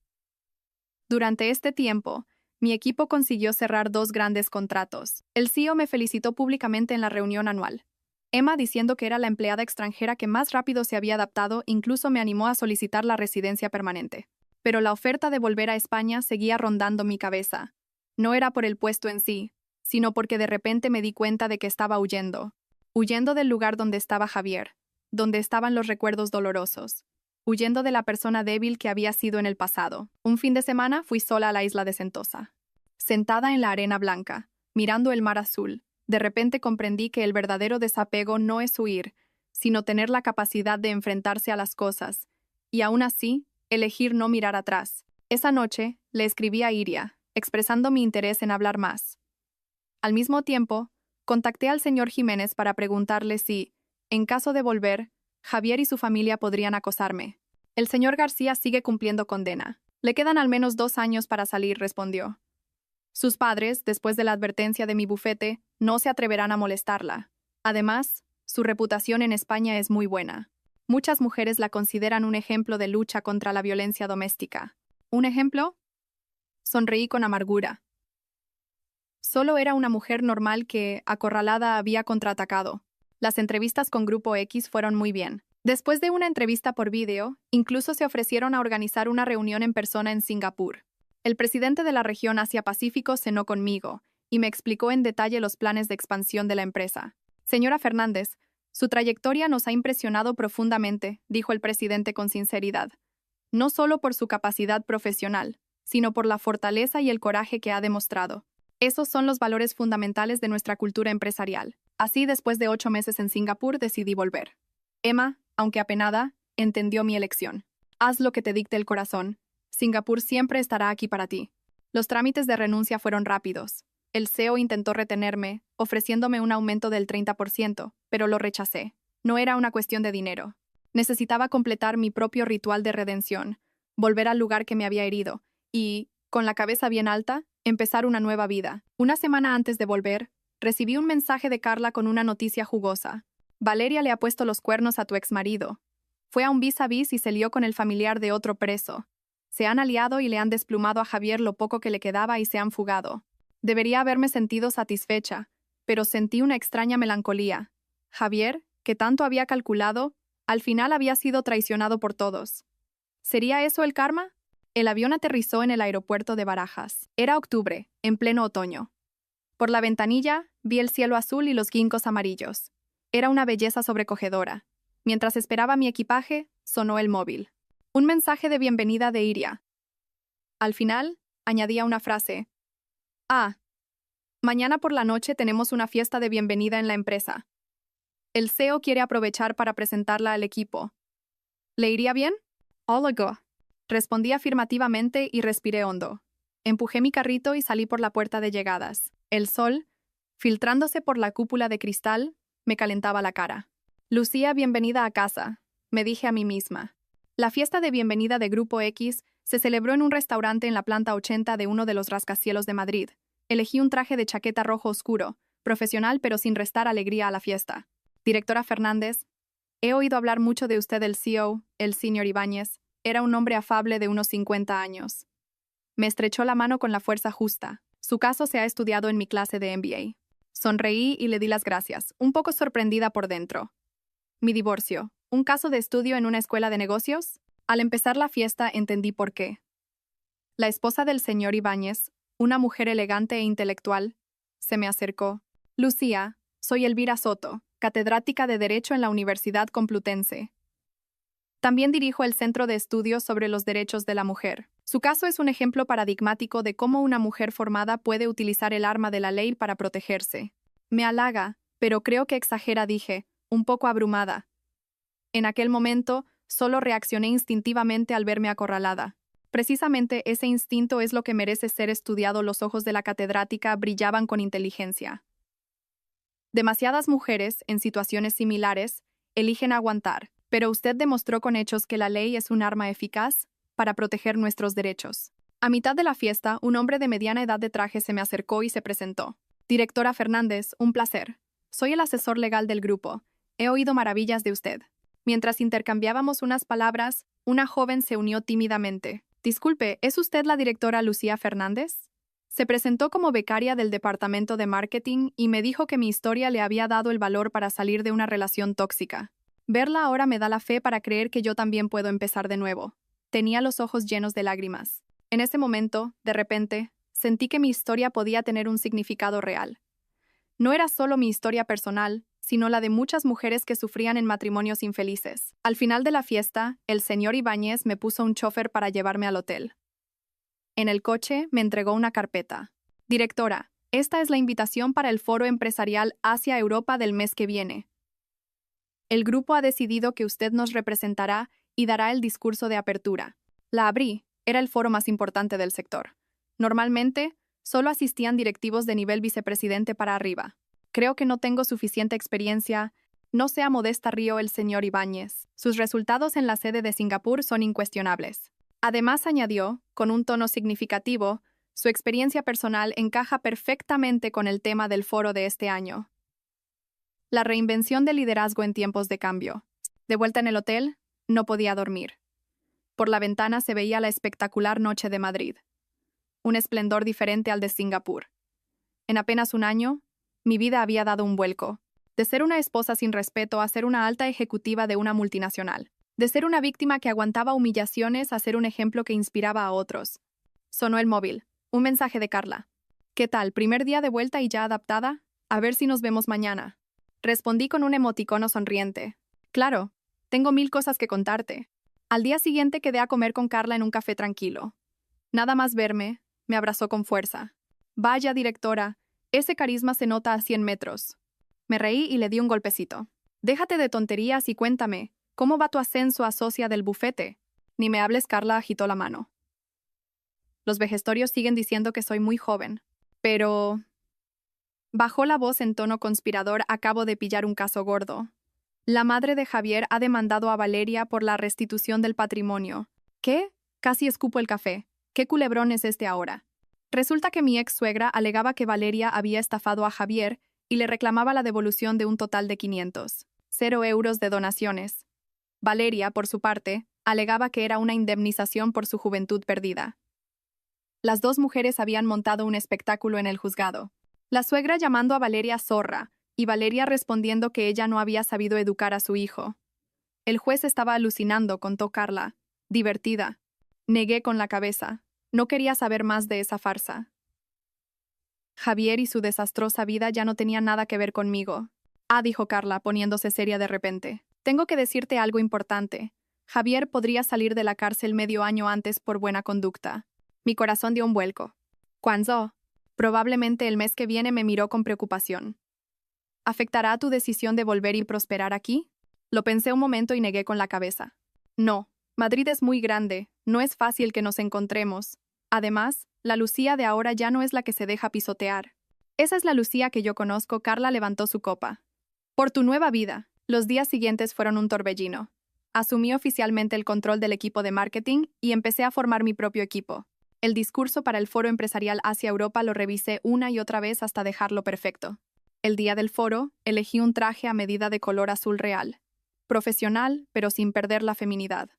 Durante este tiempo, mi equipo consiguió cerrar 2 grandes contratos. El CEO me felicitó públicamente en la reunión anual. Emma, diciendo que era la empleada extranjera que más rápido se había adaptado, incluso me animó a solicitar la residencia permanente. Pero la oferta de volver a España seguía rondando mi cabeza. No era por el puesto en sí, sino porque de repente me di cuenta de que estaba huyendo. Huyendo del lugar donde estaba Javier, donde estaban los recuerdos dolorosos. Huyendo de la persona débil que había sido en el pasado. Un fin de semana fui sola a la isla de Sentosa. Sentada en la arena blanca, mirando el mar azul, de repente comprendí que el verdadero desapego no es huir, sino tener la capacidad de enfrentarse a las cosas, y aún así, elegir no mirar atrás. Esa noche, le escribí a Iria, expresando mi interés en hablar más. Al mismo tiempo, contacté al señor Jiménez para preguntarle si, en caso de volver, Javier y su familia podrían acosarme. El señor García sigue cumpliendo condena. Le quedan al menos 2 años para salir, respondió. Sus padres, después de la advertencia de mi bufete, no se atreverán a molestarla. Además, su reputación en España es muy buena. Muchas mujeres la consideran un ejemplo de lucha contra la violencia doméstica. ¿Un ejemplo? Sonreí con amargura. Solo era una mujer normal que, acorralada, había contraatacado. Las entrevistas con Grupo X fueron muy bien. Después de una entrevista por vídeo, incluso se ofrecieron a organizar una reunión en persona en Singapur. El presidente de la región Asia-Pacífico cenó conmigo y me explicó en detalle los planes de expansión de la empresa. Señora Fernández, su trayectoria nos ha impresionado profundamente, dijo el presidente con sinceridad. No solo por su capacidad profesional, sino por la fortaleza y el coraje que ha demostrado. Esos son los valores fundamentales de nuestra cultura empresarial. Así, después de 8 meses en Singapur, decidí volver. Emma, aunque apenada, entendió mi elección. Haz lo que te dicte el corazón. Singapur siempre estará aquí para ti. Los trámites de renuncia fueron rápidos. El CEO intentó retenerme, ofreciéndome un aumento del 30%, pero lo rechacé. No era una cuestión de dinero. Necesitaba completar mi propio ritual de redención, volver al lugar que me había herido y, con la cabeza bien alta, empezar una nueva vida. Una semana antes de volver, recibí un mensaje de Carla con una noticia jugosa. Valeria le ha puesto los cuernos a tu exmarido. Fue a un vis a vis y se lió con el familiar de otro preso. Se han aliado y le han desplumado a Javier lo poco que le quedaba y se han fugado. Debería haberme sentido satisfecha, pero sentí una extraña melancolía. Javier, que tanto había calculado, al final había sido traicionado por todos. ¿Sería eso el karma? El avión aterrizó en el aeropuerto de Barajas. Era octubre, en pleno otoño. Por la ventanilla, vi el cielo azul y los ginkgos amarillos. Era una belleza sobrecogedora. Mientras esperaba mi equipaje, sonó el móvil. Un mensaje de bienvenida de Iria. Al final, añadía una frase. Mañana por la noche tenemos una fiesta de bienvenida en la empresa. El CEO quiere aprovechar para presentarla al equipo. ¿Le iría bien? Hola. Respondí afirmativamente y respiré hondo. Empujé mi carrito y salí por la puerta de llegadas. El sol, filtrándose por la cúpula de cristal, me calentaba la cara. Lucía, bienvenida a casa, me dije a mí misma. La fiesta de bienvenida de Grupo X se celebró en un restaurante en la planta 80 de uno de los rascacielos de Madrid. Elegí un traje de chaqueta rojo oscuro, profesional pero sin restar alegría a la fiesta. Directora Fernández, he oído hablar mucho de usted del CEO, el señor Ibáñez. Era un hombre afable de unos 50 años. Me estrechó la mano con la fuerza justa. Su caso se ha estudiado en mi clase de MBA. Sonreí y le di las gracias, un poco sorprendida por dentro. Mi divorcio. ¿Un caso de estudio en una escuela de negocios? Al empezar la fiesta entendí por qué. La esposa del señor Ibáñez, una mujer elegante e intelectual, se me acercó. Lucía, soy Elvira Soto, catedrática de Derecho en la Universidad Complutense. También dirijo el Centro de Estudios sobre los Derechos de la Mujer. Su caso es un ejemplo paradigmático de cómo una mujer formada puede utilizar el arma de la ley para protegerse. Me halaga, pero creo que exagera, dije, un poco abrumada. En aquel momento, solo reaccioné instintivamente al verme acorralada. Precisamente ese instinto es lo que merece ser estudiado. Los ojos de la catedrática brillaban con inteligencia. Demasiadas mujeres, en situaciones similares, eligen aguantar, pero usted demostró con hechos que la ley es un arma eficaz para proteger nuestros derechos. A mitad de la fiesta, un hombre de mediana edad de traje se me acercó y se presentó. Directora Fernández, un placer. Soy el asesor legal del grupo. He oído maravillas de usted. Mientras intercambiábamos unas palabras, una joven se unió tímidamente. Disculpe, ¿es usted la directora Lucía Fernández? Se presentó como becaria del departamento de marketing y me dijo que mi historia le había dado el valor para salir de una relación tóxica. Verla ahora me da la fe para creer que yo también puedo empezar de nuevo. Tenía los ojos llenos de lágrimas. En ese momento, de repente, sentí que mi historia podía tener un significado real. No era solo mi historia personal, sino la de muchas mujeres que sufrían en matrimonios infelices. Al final de la fiesta, el señor Ibáñez me puso un chofer para llevarme al hotel. En el coche me entregó una carpeta. Directora, esta es la invitación para el Foro Empresarial Asia-Europa del mes que viene. El grupo ha decidido que usted nos representará y dará el discurso de apertura. La abrí, era el foro más importante del sector. Normalmente, solo asistían directivos de nivel vicepresidente para arriba. Creo que no tengo suficiente experiencia. No sea modesta, rió el señor Ibáñez. Sus resultados en la sede de Singapur son incuestionables. Además, añadió, con un tono significativo, su experiencia personal encaja perfectamente con el tema del foro de este año. La reinvención del liderazgo en tiempos de cambio. De vuelta en el hotel, no podía dormir. Por la ventana se veía la espectacular noche de Madrid. Un esplendor diferente al de Singapur. En apenas un año, mi vida había dado un vuelco. De ser una esposa sin respeto a ser una alta ejecutiva de una multinacional. De ser una víctima que aguantaba humillaciones a ser un ejemplo que inspiraba a otros. Sonó el móvil. Un mensaje de Carla. ¿Qué tal? ¿Primer día de vuelta y ya adaptada? A ver si nos vemos mañana. Respondí con un emoticono sonriente. Claro, tengo 1000 cosas que contarte. Al día siguiente quedé a comer con Carla en un café tranquilo. Nada más verme, me abrazó con fuerza. Vaya, directora, ese carisma se nota a 100 metros. Me reí y le di un golpecito. Déjate de tonterías y cuéntame, ¿cómo va tu ascenso a socia del bufete? Ni me hables, Carla agitó la mano. Los vejestorios siguen diciendo que soy muy joven. Pero... Bajó la voz en tono conspirador. Acabo de pillar un caso gordo. La madre de Javier ha demandado a Valeria por la restitución del patrimonio. ¿Qué? Casi escupo el café. ¿Qué culebrón es este ahora? Resulta que mi ex suegra alegaba que Valeria había estafado a Javier y le reclamaba la devolución de un total de 500 euros de donaciones. Valeria, por su parte, alegaba que era una indemnización por su juventud perdida. Las dos mujeres habían montado un espectáculo en el juzgado. La suegra llamando a Valeria zorra, y Valeria respondiendo que ella no había sabido educar a su hijo. El juez estaba alucinando, contó Carla. Divertida. Negué con la cabeza. No quería saber más de esa farsa. Javier y su desastrosa vida ya no tenían nada que ver conmigo. Ah, dijo Carla, poniéndose seria de repente. Tengo que decirte algo importante. Javier podría salir de la cárcel medio año antes por buena conducta. Mi corazón dio un vuelco. ¿Cuándo? Probablemente el mes que viene, me miró con preocupación. ¿Afectará tu decisión de volver y prosperar aquí? Lo pensé un momento y negué con la cabeza. No, Madrid es muy grande, no es fácil que nos encontremos. Además, la Lucía de ahora ya no es la que se deja pisotear. Esa es la Lucía que yo conozco. Carla levantó su copa. Por tu nueva vida. Los días siguientes fueron un torbellino. Asumí oficialmente el control del equipo de marketing y empecé a formar mi propio equipo. El discurso para el Foro Empresarial Asia-Europa lo revisé una y otra vez hasta dejarlo perfecto. El día del foro, elegí un traje a medida de color azul real. Profesional, pero sin perder la feminidad.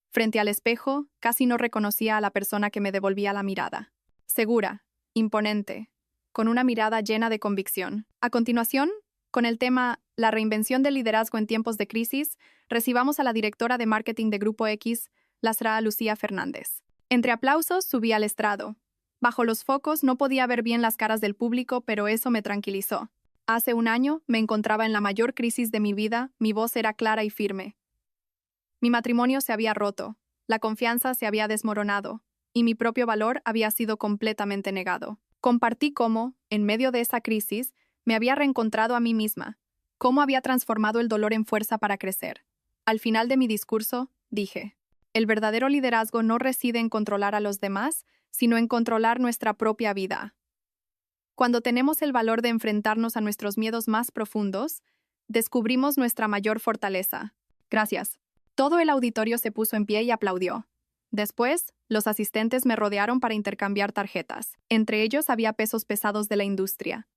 Frente al espejo, casi no reconocía a la persona que me devolvía la mirada. Segura, imponente, con una mirada llena de convicción. A continuación, con el tema La reinvención del liderazgo en tiempos de crisis, recibamos a la directora de marketing de Grupo X, la Sra. Lucía Fernández. Entre aplausos, subí al estrado. Bajo los focos no podía ver bien las caras del público, pero eso me tranquilizó. Hace un año me encontraba en la mayor crisis de mi vida, mi voz era clara y firme. Mi matrimonio se había roto, la confianza se había desmoronado, y mi propio valor había sido completamente negado. Compartí cómo, en medio de esa crisis, me había reencontrado a mí misma, cómo había transformado el dolor en fuerza para crecer. Al final de mi discurso, dije, el verdadero liderazgo no reside en controlar a los demás, sino en controlar nuestra propia vida. Cuando tenemos el valor de enfrentarnos a nuestros miedos más profundos, descubrimos nuestra mayor fortaleza. Gracias. Todo el auditorio se puso en pie y aplaudió. Después, los asistentes me rodearon para intercambiar tarjetas. Entre ellos había pesos pesados de la industria.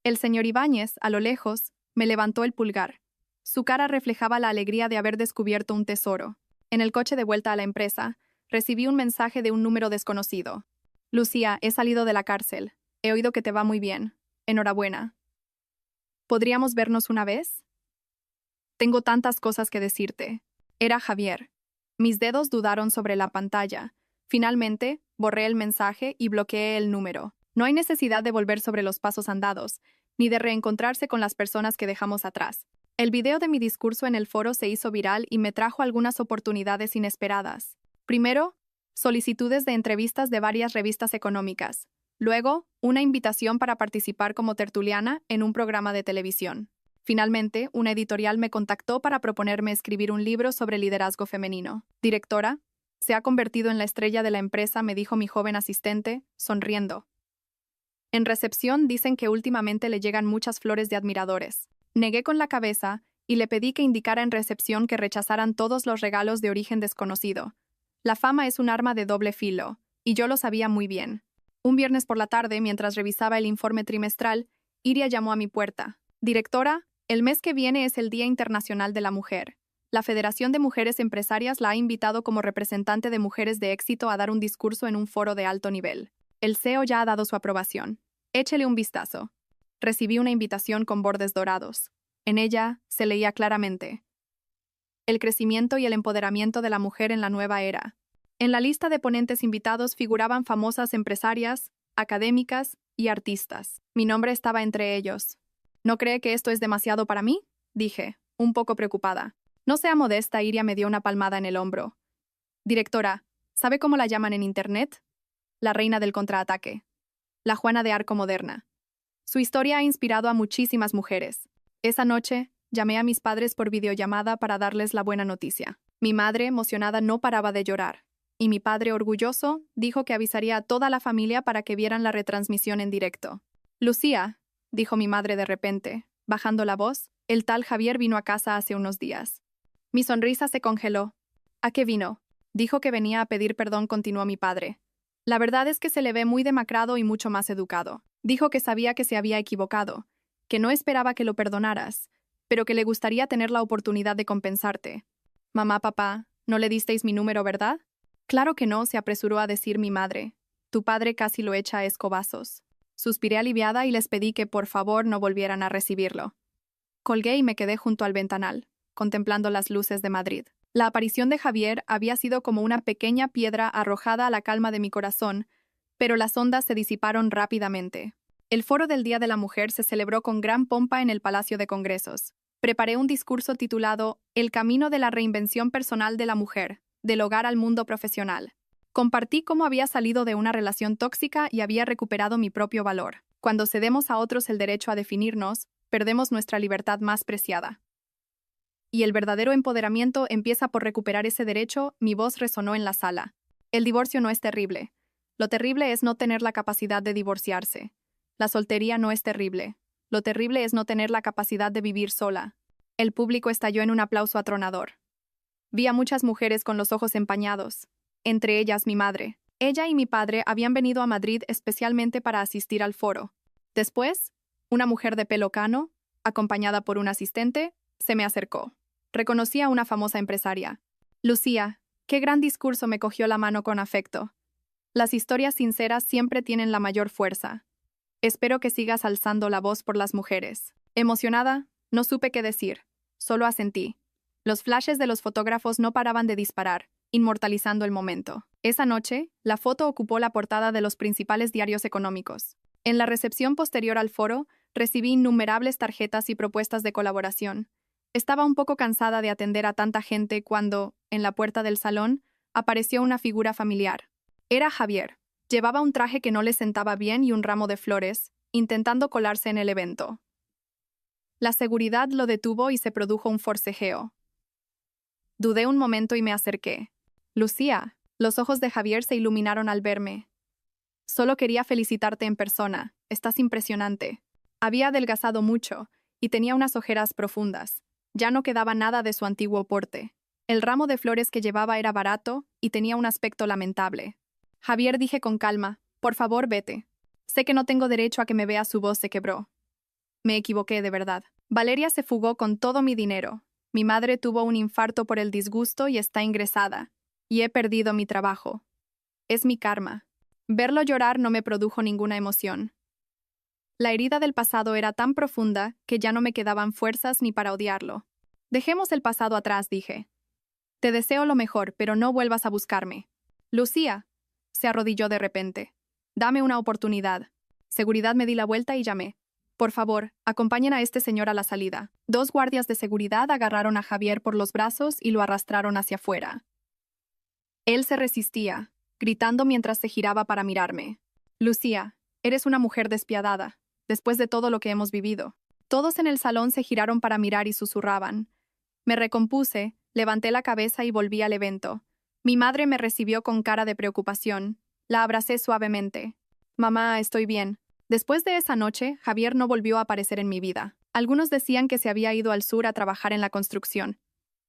El señor Ibáñez, a lo lejos, me levantó el pulgar. Su cara reflejaba la alegría de haber descubierto un tesoro. En el coche de vuelta a la empresa, recibí un mensaje de un número desconocido. Lucía, he salido de la cárcel. He oído que te va muy bien. Enhorabuena. ¿Podríamos vernos una vez? Tengo tantas cosas que decirte. Era Javier. Mis dedos dudaron sobre la pantalla. Finalmente, borré el mensaje y bloqueé el número. No hay necesidad de volver sobre los pasos andados, ni de reencontrarse con las personas que dejamos atrás. El video de mi discurso en el foro se hizo viral y me trajo algunas oportunidades inesperadas. Primero, solicitudes de entrevistas de varias revistas económicas. Luego, una invitación para participar como tertuliana en un programa de televisión. Finalmente, una editorial me contactó para proponerme escribir un libro sobre liderazgo femenino. Directora, se ha convertido en la estrella de la empresa, me dijo mi joven asistente, sonriendo. En recepción dicen que últimamente le llegan muchas flores de admiradores. Negué con la cabeza y le pedí que indicara en recepción que rechazaran todos los regalos de origen desconocido. La fama es un arma de doble filo, y yo lo sabía muy bien. Un viernes por la tarde, mientras revisaba el informe trimestral, Iria llamó a mi puerta. Directora, el mes que viene es el Día Internacional de la Mujer. La Federación de Mujeres Empresarias la ha invitado como representante de mujeres de éxito a dar un discurso en un foro de alto nivel. El CEO ya ha dado su aprobación. Échele un vistazo. Recibí una invitación con bordes dorados. En ella se leía claramente: el crecimiento y el empoderamiento de la mujer en la nueva era. En la lista de ponentes invitados figuraban famosas empresarias, académicas y artistas. Mi nombre estaba entre ellos. ¿No cree que esto es demasiado para mí?, dije, un poco preocupada. No sea modesta, Iria me dio una palmada en el hombro. Directora, ¿sabe cómo la llaman en Internet? La reina del contraataque. La Juana de Arco moderna. Su historia ha inspirado a muchísimas mujeres. Esa noche, llamé a mis padres por videollamada para darles la buena noticia. Mi madre, emocionada, no paraba de llorar. Y mi padre, orgulloso, dijo que avisaría a toda la familia para que vieran la retransmisión en directo. Lucía, dijo mi madre de repente, bajando la voz, el tal Javier vino a casa hace unos días. Mi sonrisa se congeló. ¿A qué vino? Dijo que venía a pedir perdón, continuó mi padre. La verdad es que se le ve muy demacrado y mucho más educado. Dijo que sabía que se había equivocado, que no esperaba que lo perdonaras, pero que le gustaría tener la oportunidad de compensarte. Mamá, papá, ¿no le disteis mi número, verdad? Claro que no, se apresuró a decir mi madre. Tu padre casi lo echa a escobazos. Suspiré aliviada y les pedí que por favor no volvieran a recibirlo. Colgué y me quedé junto al ventanal, contemplando las luces de Madrid. La aparición de Javier había sido como una pequeña piedra arrojada a la calma de mi corazón, pero las ondas se disiparon rápidamente. El foro del Día de la Mujer se celebró con gran pompa en el Palacio de Congresos. Preparé un discurso titulado El camino de la reinvención personal de la mujer, del hogar al mundo profesional. Compartí cómo había salido de una relación tóxica y había recuperado mi propio valor. Cuando cedemos a otros el derecho a definirnos, perdemos nuestra libertad más preciada. Y el verdadero empoderamiento empieza por recuperar ese derecho. Mi voz resonó en la sala. El divorcio no es terrible. Lo terrible es no tener la capacidad de divorciarse. La soltería no es terrible. Lo terrible es no tener la capacidad de vivir sola. El público estalló en un aplauso atronador. Vi a muchas mujeres con los ojos empañados, entre ellas mi madre. Ella y mi padre habían venido a Madrid especialmente para asistir al foro. Después, una mujer de pelo cano, acompañada por un asistente, se me acercó. Reconocí a una famosa empresaria. Lucía, qué gran discurso, me cogió la mano con afecto. Las historias sinceras siempre tienen la mayor fuerza. Espero que sigas alzando la voz por las mujeres. Emocionada, no supe qué decir. Solo asentí. Los flashes de los fotógrafos no paraban de disparar, inmortalizando el momento. Esa noche, la foto ocupó la portada de los principales diarios económicos. En la recepción posterior al foro, recibí innumerables tarjetas y propuestas de colaboración. Estaba un poco cansada de atender a tanta gente cuando, en la puerta del salón, apareció una figura familiar. Era Javier. Llevaba un traje que no le sentaba bien y un ramo de flores, intentando colarse en el evento. La seguridad lo detuvo y se produjo un forcejeo. Dudé un momento y me acerqué. Lucía, los ojos de Javier se iluminaron al verme. Solo quería felicitarte en persona, estás impresionante. Había adelgazado mucho y tenía unas ojeras profundas. Ya no quedaba nada de su antiguo porte. El ramo de flores que llevaba era barato y tenía un aspecto lamentable. Javier, dije con calma, por favor vete. Sé que no tengo derecho a que me veas. Su voz se quebró. Me equivoqué de verdad. Valeria se fugó con todo mi dinero. Mi madre tuvo un infarto por el disgusto y está ingresada. Y he perdido mi trabajo. Es mi karma. Verlo llorar no me produjo ninguna emoción. La herida del pasado era tan profunda que ya no me quedaban fuerzas ni para odiarlo. Dejemos el pasado atrás, dije. Te deseo lo mejor, pero no vuelvas a buscarme. Lucía. Se arrodilló de repente. Dame una oportunidad. Seguridad, me di la vuelta y llamé. Por favor, acompañen a este señor a la salida. 2 guardias de seguridad agarraron a Javier por los brazos y lo arrastraron hacia afuera. Él se resistía, gritando mientras se giraba para mirarme. Lucía, eres una mujer despiadada, después de todo lo que hemos vivido. Todos en el salón se giraron para mirar y susurraban. Me recompuse, levanté la cabeza y volví al evento. Mi madre me recibió con cara de preocupación. La abracé suavemente. Mamá, estoy bien. Después de esa noche, Javier no volvió a aparecer en mi vida. Algunos decían que se había ido al sur a trabajar en la construcción.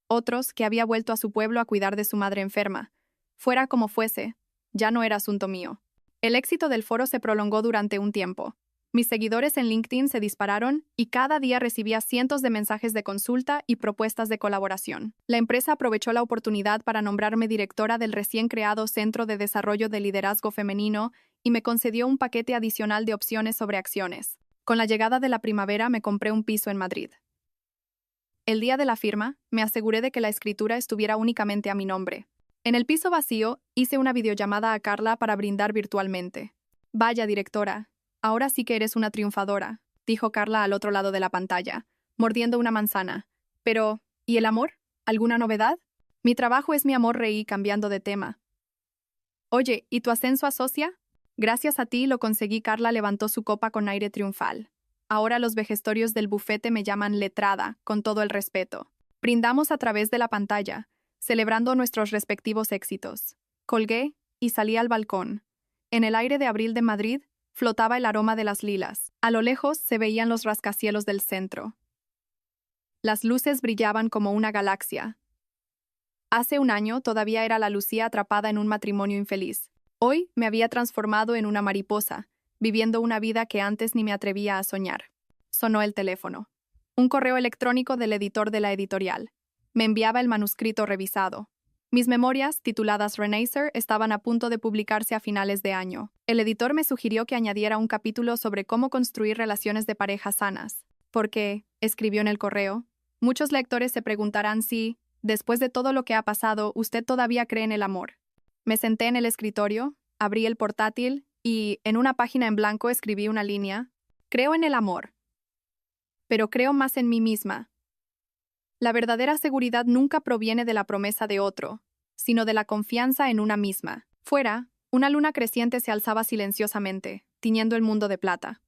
Otros que había vuelto a su pueblo a cuidar de su madre enferma. Fuera como fuese, ya no era asunto mío. El éxito del foro se prolongó durante un tiempo. Mis seguidores en LinkedIn se dispararon y cada día recibía cientos de mensajes de consulta y propuestas de colaboración. La empresa aprovechó la oportunidad para nombrarme directora del recién creado Centro de Desarrollo de Liderazgo Femenino y me concedió un paquete adicional de opciones sobre acciones. Con la llegada de la primavera me compré un piso en Madrid. El día de la firma, me aseguré de que la escritura estuviera únicamente a mi nombre. En el piso vacío, hice una videollamada a Carla para brindar virtualmente. Vaya, directora, ahora sí que eres una triunfadora, dijo Carla al otro lado de la pantalla, mordiendo una manzana. Pero, ¿y el amor? ¿Alguna novedad? Mi trabajo es mi amor, reí cambiando de tema. Oye, ¿y tu ascenso a socia? Gracias a ti lo conseguí. Carla levantó su copa con aire triunfal. Ahora los vejestorios del bufete me llaman letrada, con todo el respeto. Brindamos a través de la pantalla, celebrando nuestros respectivos éxitos. Colgué y salí al balcón. En el aire de abril de Madrid flotaba el aroma de las lilas. A lo lejos se veían los rascacielos del centro. Las luces brillaban como una galaxia. Hace un año todavía era la Lucía atrapada en un matrimonio infeliz. Hoy me había transformado en una mariposa, viviendo una vida que antes ni me atrevía a soñar. Sonó el teléfono. Un correo electrónico del editor de la editorial. Me enviaba el manuscrito revisado. Mis memorias, tituladas Renacer, estaban a punto de publicarse a finales de año. El editor me sugirió que añadiera un capítulo sobre cómo construir relaciones de pareja sanas. Porque, escribió en el correo, muchos lectores se preguntarán si, después de todo lo que ha pasado, usted todavía cree en el amor. Me senté en el escritorio, abrí el portátil y, en una página en blanco, escribí una línea. Creo en el amor. Pero creo más en mí misma. La verdadera seguridad nunca proviene de la promesa de otro, sino de la confianza en una misma. Fuera, una luna creciente se alzaba silenciosamente, tiñendo el mundo de plata.